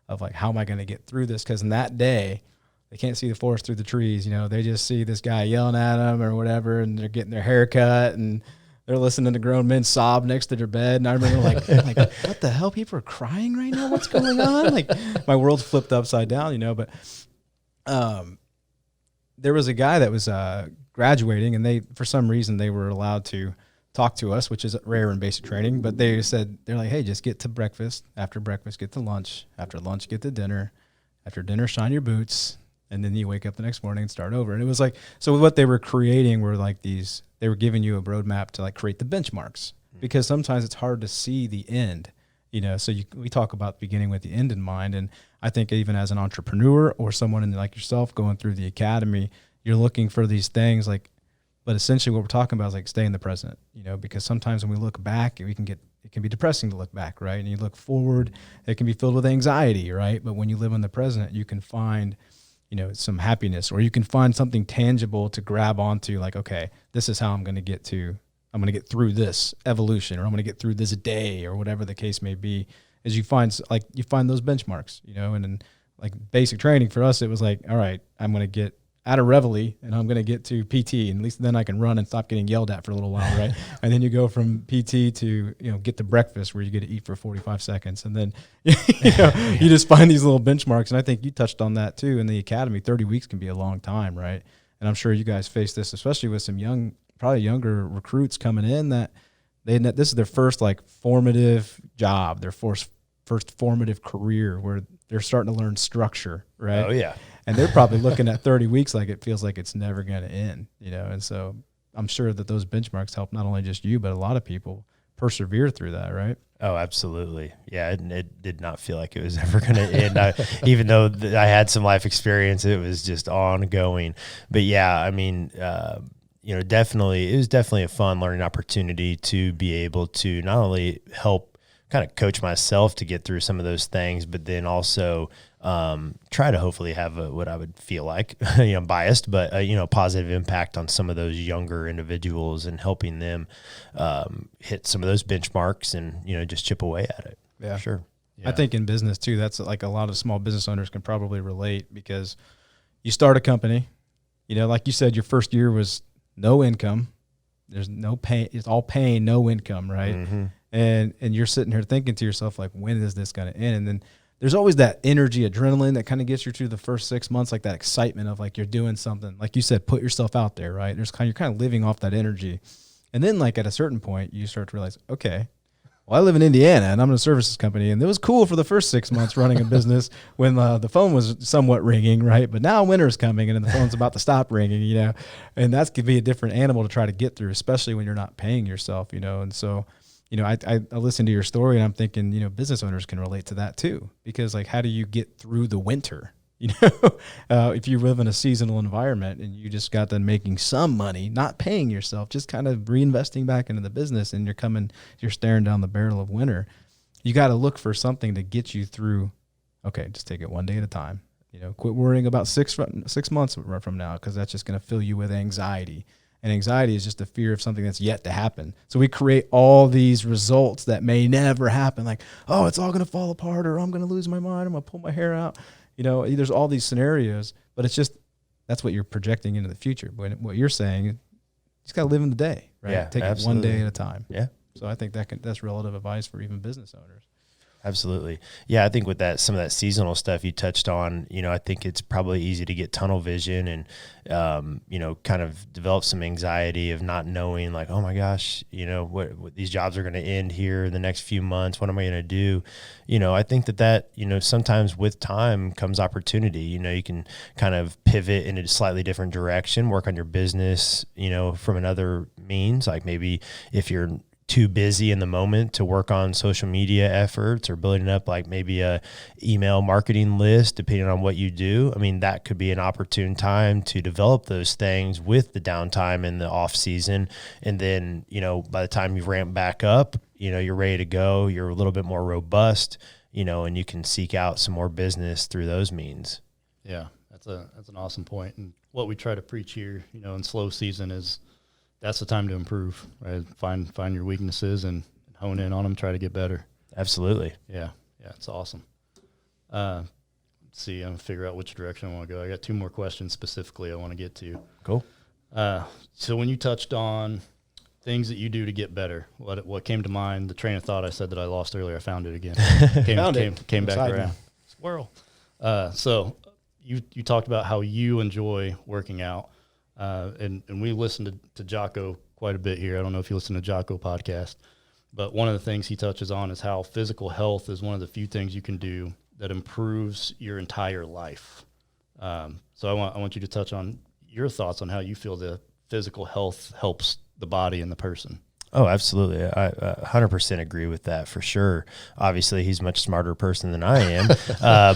of like, how am I going to get through this? Because in that day, they can't see the forest through the trees. They just see this guy yelling at them or whatever, and they're getting their hair cut and they're listening to grown men sob next to their bed. And I remember like, what the hell? People are crying right now. What's going on? Like, my world's flipped upside down, but there was a guy that was graduating, and for some reason they were allowed to talk to us, which is rare in basic training, but they're like, hey, just get to breakfast. After breakfast, get to lunch. After lunch, get to dinner. After dinner, shine your boots. And then you wake up the next morning and start over. And it was like, so what they were creating were like they were giving you a roadmap to like create the benchmarks, because sometimes it's hard to see the end, so we talk about beginning with the end in mind. And I think even as an entrepreneur or someone like yourself going through the academy, you're looking for these things but essentially what we're talking about is like stay in the present, because sometimes when we look back, it can be depressing to look back, right? And you look forward, it can be filled with anxiety, right? But when you live in the present, you can find some happiness, or you can find something tangible to grab onto, like, okay, this is how I'm going to get through this evolution, or I'm going to get through this day, or whatever the case may be, is you find those benchmarks, and then like basic training for us, it was like, all right, I'm going to get out of Reveille and I'm going to get to PT, and at least then I can run and stop getting yelled at for a little while, right? And then you go from PT to, get to breakfast, where you get to eat for 45 seconds. And then, you just find these little benchmarks. And I think you touched on that too in the academy. 30 weeks can be a long time, right? And I'm sure you guys face this, especially with some probably younger recruits coming in, that this is their first like formative job, their first formative career, where they're starting to learn structure, right? Oh yeah. And they're probably looking at 30 weeks like it feels like it's never going to end, and so I'm sure that those benchmarks help not only just you, but a lot of people persevere through that, right? Oh, absolutely. Yeah, it did not feel like it was ever going to end. Even though I had some life experience, it was just ongoing. But yeah, I mean, definitely, it was definitely a fun learning opportunity to be able to not only help kind of coach myself to get through some of those things, but then also try to hopefully have what I would feel like, biased, but positive impact on some of those younger individuals and helping them hit some of those benchmarks and, just chip away at it. Yeah. Sure. Yeah. I think in business too, that's like a lot of small business owners can probably relate, because you start a company, like you said, your first year was no income. There's no pain. It's all pain, no income. Right. Mm-hmm. And you're sitting here thinking to yourself, like, when is this going to end? And then there's always that energy, adrenaline that kind of gets you through the first 6 months, like that excitement of like, you're doing something, like you said, put yourself out there. Right. You're kind of living off that energy. And then like at a certain point you start to realize, okay, well, I live in Indiana and I'm in a services company, and it was cool for the first 6 months running a business when the phone was somewhat ringing, right? But now winter's coming and the phone's about to stop ringing, and that's could be a different animal to try to get through, especially when you're not paying yourself, And so, I listened to your story and I'm thinking, business owners can relate to that too, because like, how do you get through the winter? If you live in a seasonal environment and you just got done making some money, not paying yourself, just kind of reinvesting back into the business, and you're staring down the barrel of winter, you got to look for something to get you through. Okay, just take it one day at a time. Quit worrying about 6 months from now, because that's just going to fill you with anxiety. And anxiety is just a fear of something that's yet to happen. So we create all these results that may never happen, like, oh, it's all going to fall apart, or I'm going to lose my mind, I'm going to pull my hair out. There's all these scenarios, but it's just, that's what you're projecting into the future. But what you're saying, you just got to live in the day, right? Yeah, Take absolutely. it one day at a time. Yeah. So I think that's relative advice for even business owners. Absolutely. Yeah. I think with some of that seasonal stuff you touched on, I think it's probably easy to get tunnel vision and, kind of develop some anxiety of not knowing, like, oh my gosh, what these jobs are going to end here in the next few months. What am I going to do? I think that, sometimes with time comes opportunity. You can kind of pivot in a slightly different direction, work on your business, from another means, like maybe if you're too busy in the moment to work on social media efforts or building up like maybe a email marketing list, depending on what you do. I mean, that could be an opportune time to develop those things with the downtime in the off season. And then, by the time you've ramped back up, you're ready to go, you're a little bit more robust, and you can seek out some more business through those means. Yeah, that's an awesome point. And what we try to preach here, in slow season is, that's the time to improve, right? Find your weaknesses and hone in on them, try to get better. Absolutely. Yeah, it's awesome. Let's see, I'm going to figure out which direction I want to go. I got 2 more questions specifically I want to get to. Cool. So when you touched on things that you do to get better, what came to mind, the train of thought I said that I lost earlier, I found it again. Came back around. Squirrel. So you talked about how you enjoy working out. And we listened to Jocko quite a bit here. I don't know if you listen to Jocko podcast, but one of the things he touches on is how physical health is one of the few things you can do that improves your entire life. So I want you to touch on your thoughts on how you feel the physical health helps the body and the person. Oh, absolutely. I 100% agree with that for sure. Obviously, he's a much smarter person than I am.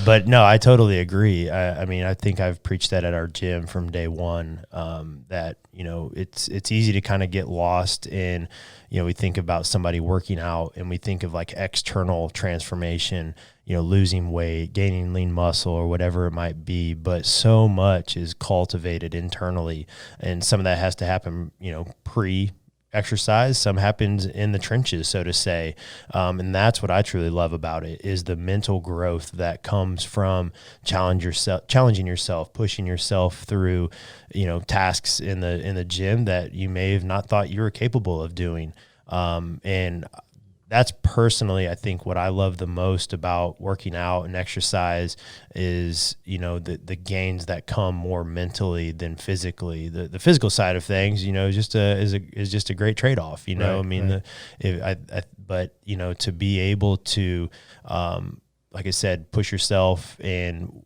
But no, I totally agree. I mean, I think I've preached that at our gym from day one, that, it's easy to kind of get lost in, we think about somebody working out and we think of like external transformation, losing weight, gaining lean muscle or whatever it might be. But so much is cultivated internally. And some of that has to happen, exercise. Some happens in the trenches, so to say. And that's what I truly love about it, is the mental growth that comes from challenging yourself, pushing yourself through, tasks in the gym that you may have not thought you were capable of doing. And that's personally, I think, what I love the most about working out and exercise is, the gains that come more mentally than physically. The physical side of things, is just a great trade-off. Right, I mean, right. But to be able to, like I said, push yourself and,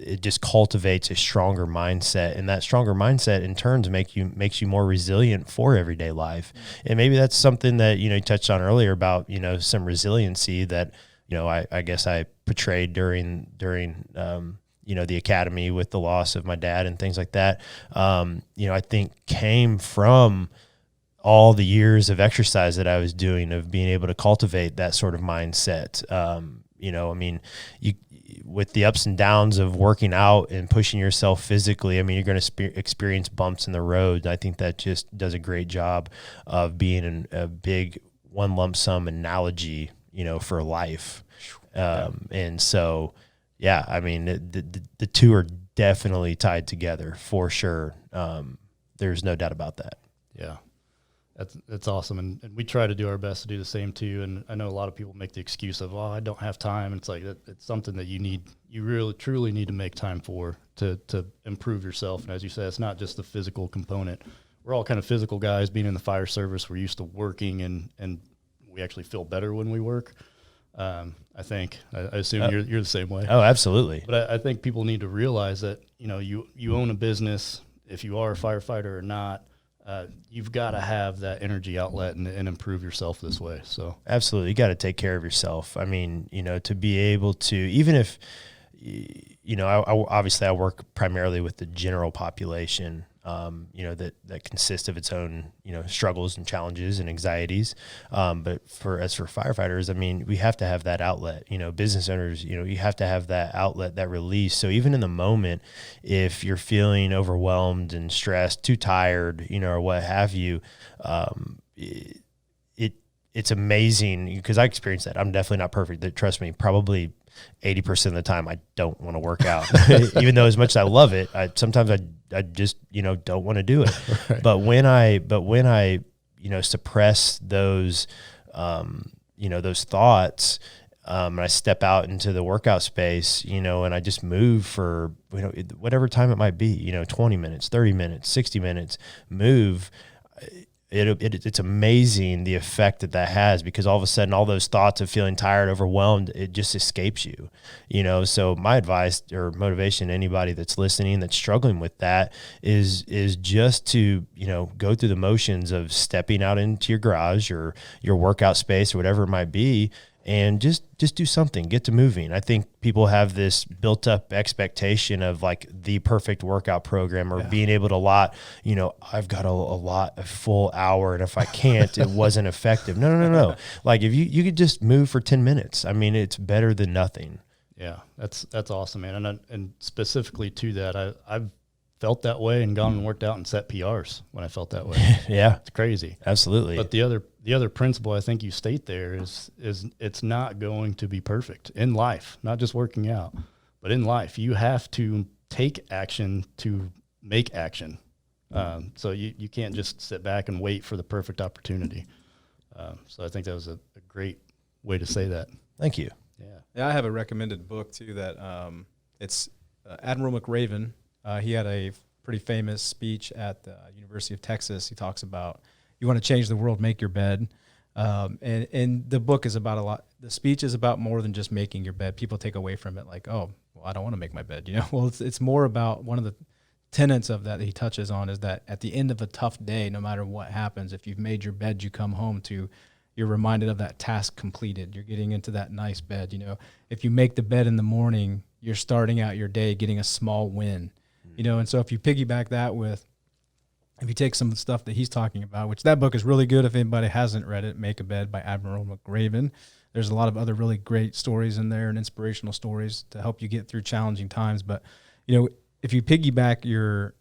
it just cultivates a stronger mindset, and that stronger mindset in turn makes you more resilient for everyday life. And maybe that's something that, you touched on earlier about, some resiliency that, I guess I portrayed during the academy with the loss of my dad and things like that. I think came from all the years of exercise that I was doing, of being able to cultivate that sort of mindset. I mean, with the ups and downs of working out and pushing yourself physically, I mean, you're going to experience bumps in the road. I think that just does a great job of being a big one lump sum analogy, for life. And so, yeah, I mean, the two are definitely tied together for sure. There's no doubt about that. Yeah. That's awesome. And we try to do our best to do the same too. And I know a lot of people make the excuse of, I don't have time. It's like, it's something that you really truly need to make time for to improve yourself. And as you said, it's not just the physical component. We're all kind of physical guys. Being in the fire service, we're used to working, and we actually feel better when we work. I think, I assume you're the same way. Oh, absolutely. But I think people need to realize that, you own a business, if you are a firefighter or not. You've got to have that energy outlet and improve yourself this way. So absolutely, you got to take care of yourself. I mean, to be able to, even if, obviously I work primarily with the general population, that consists of its own, struggles and challenges and anxieties. But as for firefighters, I mean, we have to have that outlet, business owners, you have to have that outlet, that release. So even in the moment, if you're feeling overwhelmed and stressed, too tired, or what have you, it's amazing, because I experienced that. I'm definitely not perfect. Trust me, probably 80% of the time I don't want to work out, even though as much as I love it, sometimes I just, don't want to do it. Right. But when I, suppress those, those thoughts, and I step out into the workout space, and I just move for, whatever time it might be, 20 minutes, 30 minutes, 60 minutes, move. It's amazing the effect that has, because all of a sudden all those thoughts of feeling tired, overwhelmed, it just escapes you, So my advice or motivation to anybody that's listening, that's struggling with that, is just to, go through the motions of stepping out into your garage or your workout space or whatever it might be, and just do something, get to moving. I think people have this built up expectation of like the perfect workout program, or being able to I've got a full hour, and if I can't, it wasn't effective. No. Like if you could just move for 10 minutes, I mean, it's better than nothing. Yeah, that's awesome, man. And specifically to that, I've felt that way and gone and worked out and set PRs when I felt that way. Yeah. It's crazy. Absolutely. But the other principle I think you state there is it's not going to be perfect in life, not just working out, but in life. You have to take action to make action. So you can't just sit back and wait for the perfect opportunity. So I think that was a great way to say that. Thank you. Yeah, I have a recommended book too that it's Admiral McRaven. He had a pretty famous speech at the University of Texas. He talks about, you want to change the world, make your bed. And the book is about a lot. The speech is about more than just making your bed. People take away from it like, oh, well, I don't want to make my bed. Well, it's more about, one of the tenets of that he touches on is that at the end of a tough day, no matter what happens, if you've made your bed, you come home to, you're reminded of that task completed. You're getting into that nice bed. If you make the bed in the morning, you're starting out your day getting a small win. And so if you piggyback that with, if you take some of the stuff that he's talking about, which that book is really good if anybody hasn't read it, Make a Bed by Admiral McRaven. There's a lot of other really great stories in there and inspirational stories to help you get through challenging times. But, if you piggyback your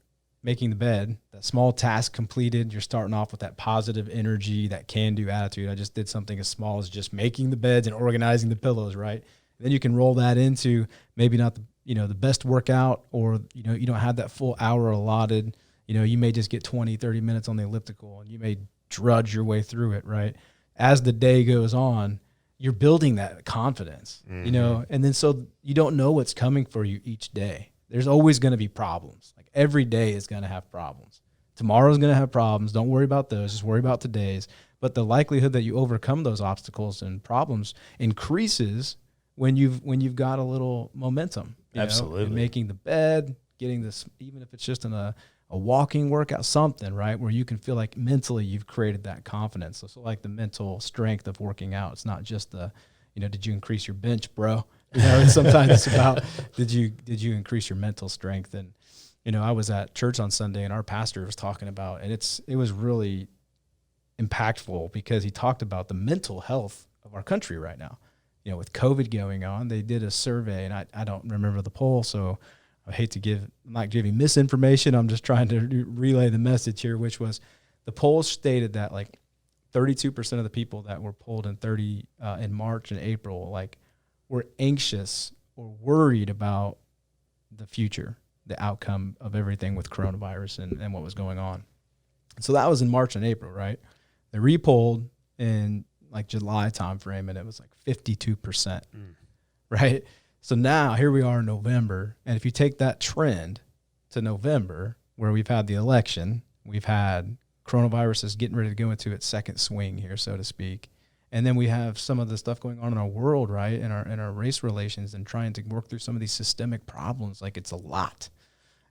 making the bed, that small task completed, you're starting off with that positive energy, that can-do attitude. I just did something as small as just making the beds and organizing the pillows, right? And then you can roll that into maybe not the best workout, or, you don't have that full hour allotted. You may just get 20, 30 minutes on the elliptical, and you may drudge your way through it, right? As the day goes on, you're building that confidence, and then so you don't know what's coming for you each day. There's always going to be problems. Like every day is going to have problems. Tomorrow's going to have problems. Don't worry about those. Just worry about today's. But the likelihood that you overcome those obstacles and problems increases when you've got a little momentum. Absolutely. Making the bed, getting this, even if it's just in a walking workout, something, right, where you can feel like mentally you've created that confidence. So like the mental strength of working out. It's not just the, did you increase your bench, bro? Sometimes it's about, did you increase your mental strength? And, I was at church on Sunday, and our pastor was talking about, and it was really impactful because he talked about the mental health of our country right now. You know, with COVID going on, they did a survey, and I don't remember the poll, so I hate to I'm not giving misinformation. I'm just trying to relay the message here, which was the poll stated that like 32% of the people that were polled in March and April, like, were anxious or worried about the future, the outcome of everything with coronavirus and what was going on. So that was in March and April, right? They repolled in like July timeframe, and it was like 52%, right? So now here we are in November, and if you take that trend to November, where we've had the election, we've had coronavirus is getting ready to go into its second swing here, so to speak, and then we have some of the stuff going on in our world, right, in our race relations, and trying to work through some of these systemic problems. Like, it's a lot.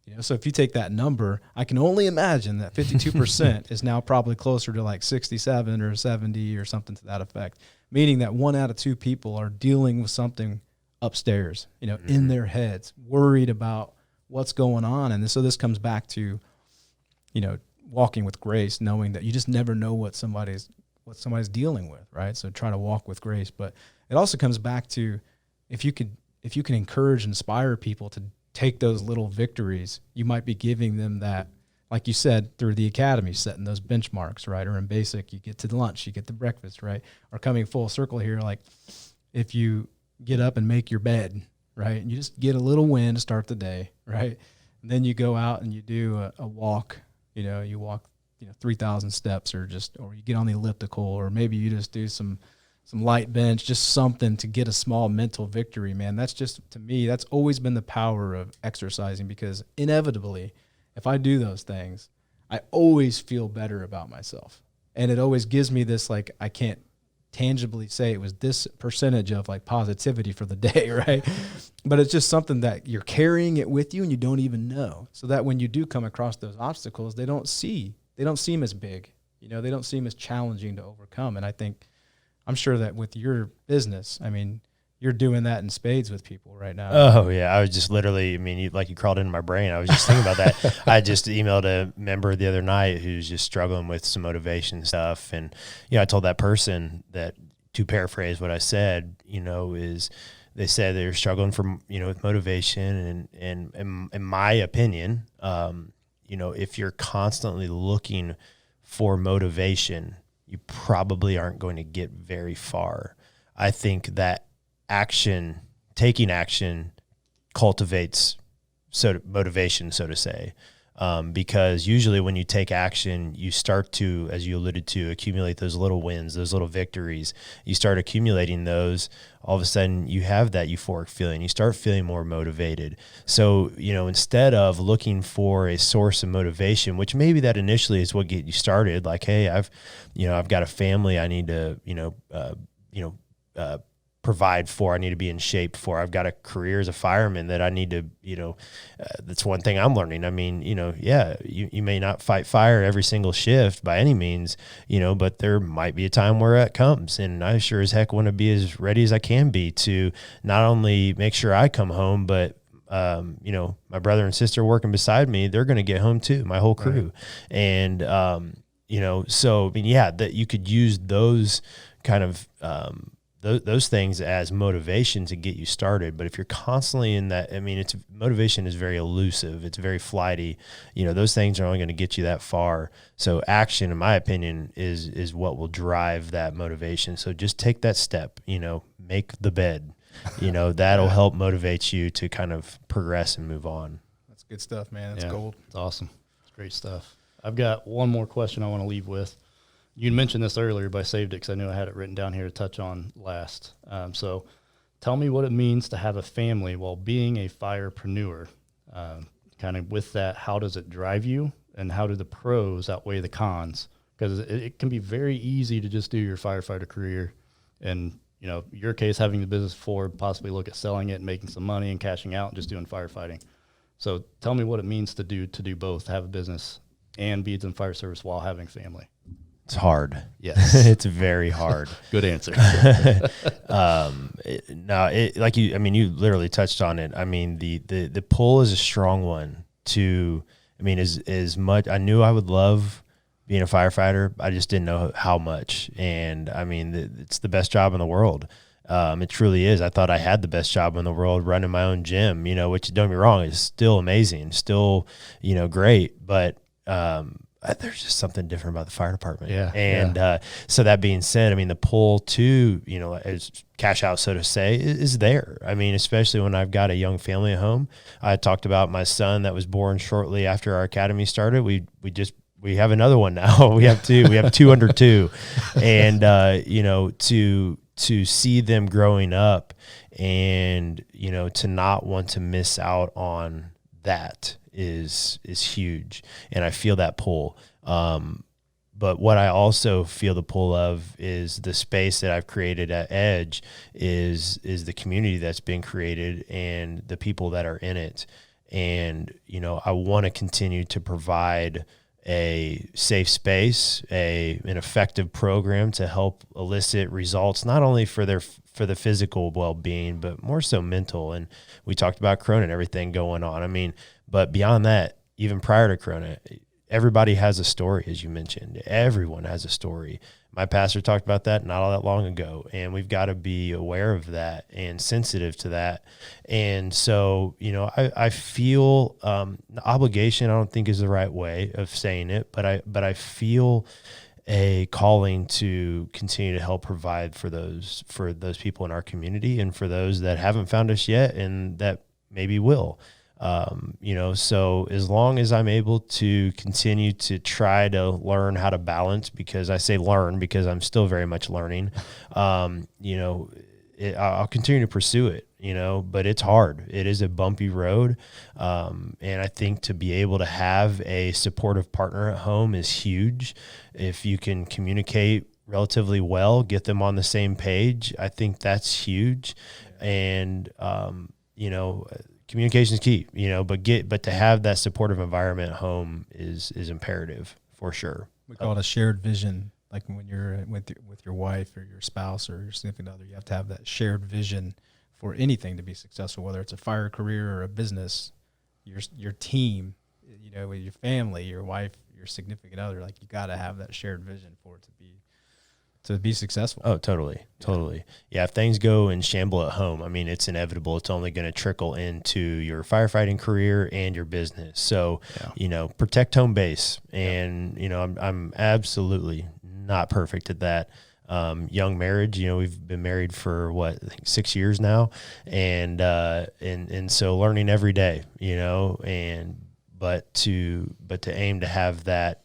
You know, so if you take that number, I can only imagine that 52% is now probably closer to like 67 or 70 or something to that effect, meaning that 1 out of 2 people are dealing with something upstairs, you know, in their heads, worried about what's going on. And so this comes back to, you know, walking with grace, knowing that you just never know what somebody's dealing with, right? So try to walk with grace. But it also comes back to if you can encourage, inspire people to take those little victories, you might be giving them that, like you said, through the academy, setting those benchmarks, right? Or in basic, you get to lunch, you get to breakfast, right? Or coming full circle here, like if you get up and make your bed, right? And you just get a little win to start the day, right? And then you go out and you do a walk, you know, you walk, 3,000 steps, or you get on the elliptical, or maybe you just do some light bench, just something to get a small mental victory, man. That's just, to me, that's always been the power of exercising, because inevitably, if I do those things, I always feel better about myself. And it always gives me this, like, I can't tangibly say it was this percentage of like positivity for the day, right? But it's just something that you're carrying it with you and you don't even know. So that when you do come across those obstacles, they don't seem as big, they don't seem as challenging to overcome. And I'm sure that with your business, I mean, you're doing that in spades with people right now. Oh yeah. I was just literally, you crawled into my brain. I was just thinking about that. I just emailed a member the other night who's just struggling with some motivation stuff. And, I told that person that, to paraphrase what I said, is they said they're struggling with motivation. And in my opinion, if you're constantly looking for motivation, you probably aren't going to get very far. I think that taking action cultivates motivation, so to say, because usually when you take action, you start to, as you alluded to, accumulate those little wins, those little victories. You start accumulating those. All of a sudden, you have that euphoric feeling. You start feeling more motivated. So, instead of looking for a source of motivation, which maybe that initially is what get you started, like, hey, I've got a family I need to, provide for, I need to be in shape for, I've got a career as a fireman that I need to, that's one thing I'm learning. You may not fight fire every single shift by any means, but there might be a time where it comes, and I sure as heck want to be as ready as I can be to not only make sure I come home, but my brother and sister working beside me, they're going to get home too, my whole crew. Right. And, that you could use those kind of, those things as motivation to get you started. But if you're constantly in that, motivation is very elusive. It's very flighty. Those things are only going to get you that far. So action, in my opinion, is what will drive that motivation. So just take that step, make the bed, that'll help motivate you to kind of progress and move on. That's good stuff, man. That's gold. It's awesome. It's great stuff. I've got one more question I want to leave with. You mentioned this earlier, but I saved it because I knew I had it written down here to touch on last. So tell me what it means to have a family while being a firepreneur. Kind of with that, how does it drive you, and how do the pros outweigh the cons? Because it can be very easy to just do your firefighter career and, your case, having the business before, possibly look at selling it and making some money and cashing out and just doing firefighting. So tell me what it means to do both, have a business and be in fire service while having family. It's hard. Yes. It's very hard. Good answer. You literally touched on it. The pull is a strong one as much. I knew I would love being a firefighter, I just didn't know how much. And I mean, it's the best job in the world. It truly is. I thought I had the best job in the world running my own gym, which, don't get me wrong, is still amazing, still, great. But there's just something different about the fire department. Yeah. And so that being said, I mean, the pull to, as cash out, so to say, is there. I mean, especially when I've got a young family at home. I talked about my son that was born shortly after our academy started. We have another one now. We have two under two. And, to see them growing up and, to not want to miss out on that is huge. And I feel that pull. But what I also feel the pull of is the space that I've created at Edge is the community that's been created and the people that are in it. And, I want to continue to provide a safe space, an effective program to help elicit results, not only for the physical well-being, but more so mental. And we talked about Corona and everything going on. I mean, but beyond that, even prior to Corona, everybody has a story, as you mentioned. Everyone has a story. My pastor talked about that not all that long ago, and we've got to be aware of that and sensitive to that. And so, I feel obligation, I don't think is the right way of saying it, but I feel a calling to continue to help provide for those people in our community and for those that haven't found us yet and that maybe will. So as long as I'm able to continue to try to learn how to balance, because I say learn because I'm still very much learning, I'll continue to pursue it, but it's hard. It is a bumpy road. And I think to be able to have a supportive partner at home is huge. If you can communicate relatively well, get them on the same page, I think that's huge. And, communication is key, but to have that supportive environment at home is imperative for sure. We call it a shared vision. Like when you're with your wife or your spouse or your significant other, you have to have that shared vision for anything to be successful, whether it's a fire career or a business. Your team, with your family, your wife, your significant other, like you got to have that shared vision for it to be successful. Oh, totally. Yeah. If things go in shamble at home, I mean, it's inevitable. It's only going to trickle into your firefighting career and your business. So, protect home base. And, I'm absolutely not perfect at that. Young marriage, we've been married for I think 6 years now. And so learning every day, but to aim to have that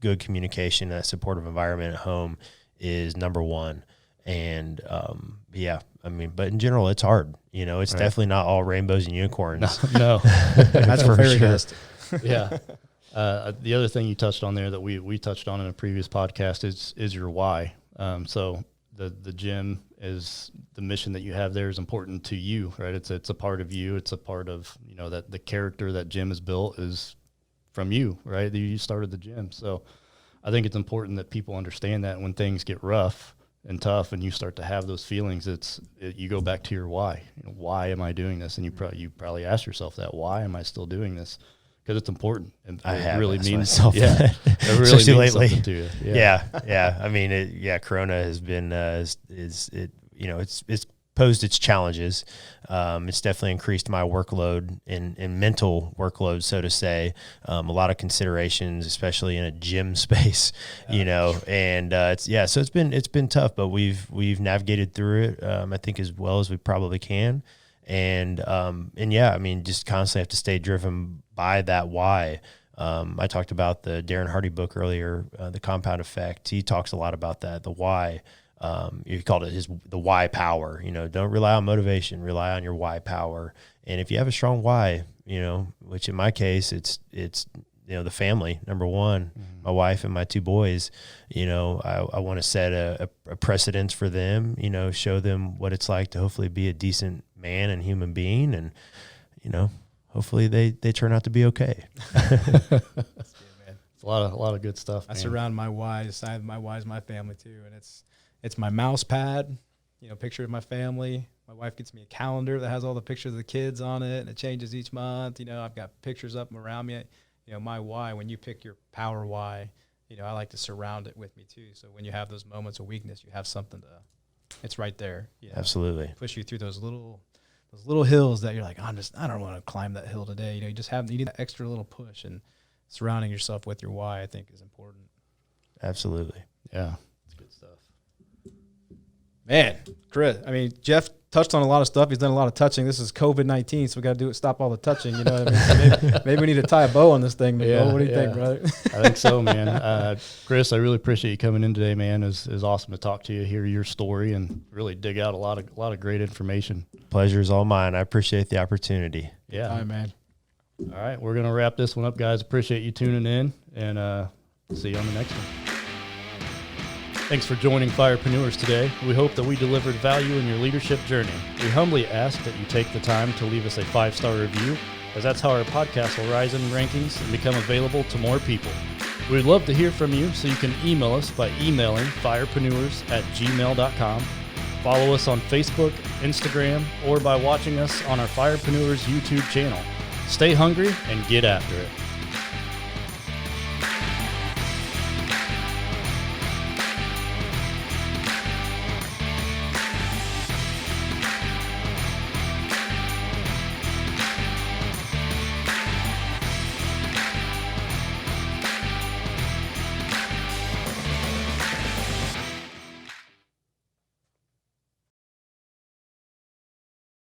good communication, that supportive environment at home is number one. And, but in general, it's hard, it's right. Definitely not all rainbows and unicorns. No. That's for sure. Yeah. The other thing you touched on there that we touched on in a previous podcast is your why. So the gym is the mission that you have there is important to you, right? It's a part of you. It's a part of, that the character that gym is built is from you, right? You started the gym. So I think it's important that people understand that when things get rough and tough and you start to have those feelings, you go back to your why. Why am I doing this? And you probably ask yourself that, why am I still doing this? Because it's important. And it really means it really means lately. Something to you. Yeah. I mean, Corona has been, it's posed its challenges. It's definitely increased my workload and mental workload, so to say. A lot of considerations, especially in a gym space, and so it's been tough, but we've navigated through it, I think as well as we probably can. And I mean, just constantly have to stay driven by that why. I talked about the Darren Hardy book earlier, The Compound Effect. He talks a lot about that, the why. He called it the why power. Don't rely on motivation, rely on your why power. And if you have a strong why, which in my case, it's the family, number one, my wife and my two boys, I want to set a precedence for them, show them what it's like to hopefully be a decent man and human being. And, hopefully they turn out to be okay. It's a lot of good stuff. I surround my whys. My whys, my family too. And it's my mouse pad, picture of my family. My wife gets me a calendar that has all the pictures of the kids on it, and it changes each month. I've got pictures up around me. my why, when you pick your power why, I like to surround it with me too. So when you have those moments of weakness, you have something it's right there. Absolutely. Push you through those little hills that you're like, I don't want to climb that hill today. You need that extra little push, and surrounding yourself with your why, I think, is important. Absolutely. Yeah. It's good stuff. Man, Chris, Jeff touched on a lot of stuff. He's done a lot of touching. This is COVID-19, so we got to stop all the touching. You know what I mean? So maybe we need to tie a bow on this thing. Yeah, What do you think, brother? I think so, man. Chris, I really appreciate you coming in today, man. It was awesome to talk to you, hear your story, and really dig out a lot of great information. Pleasure is all mine. I appreciate the opportunity. Yeah. All right, man. All right, we're going to wrap this one up, guys. Appreciate you tuning in, and see you on the next one. Thanks for joining Firepreneurs today. We hope that we delivered value in your leadership journey. We humbly ask that you take the time to leave us a 5-star review, as that's how our podcast will rise in rankings and become available to more people. We'd love to hear from you, so you can email us by emailing firepreneurs@gmail.com. Follow us on Facebook, Instagram, or by watching us on our Firepreneurs YouTube channel. Stay hungry and get after it.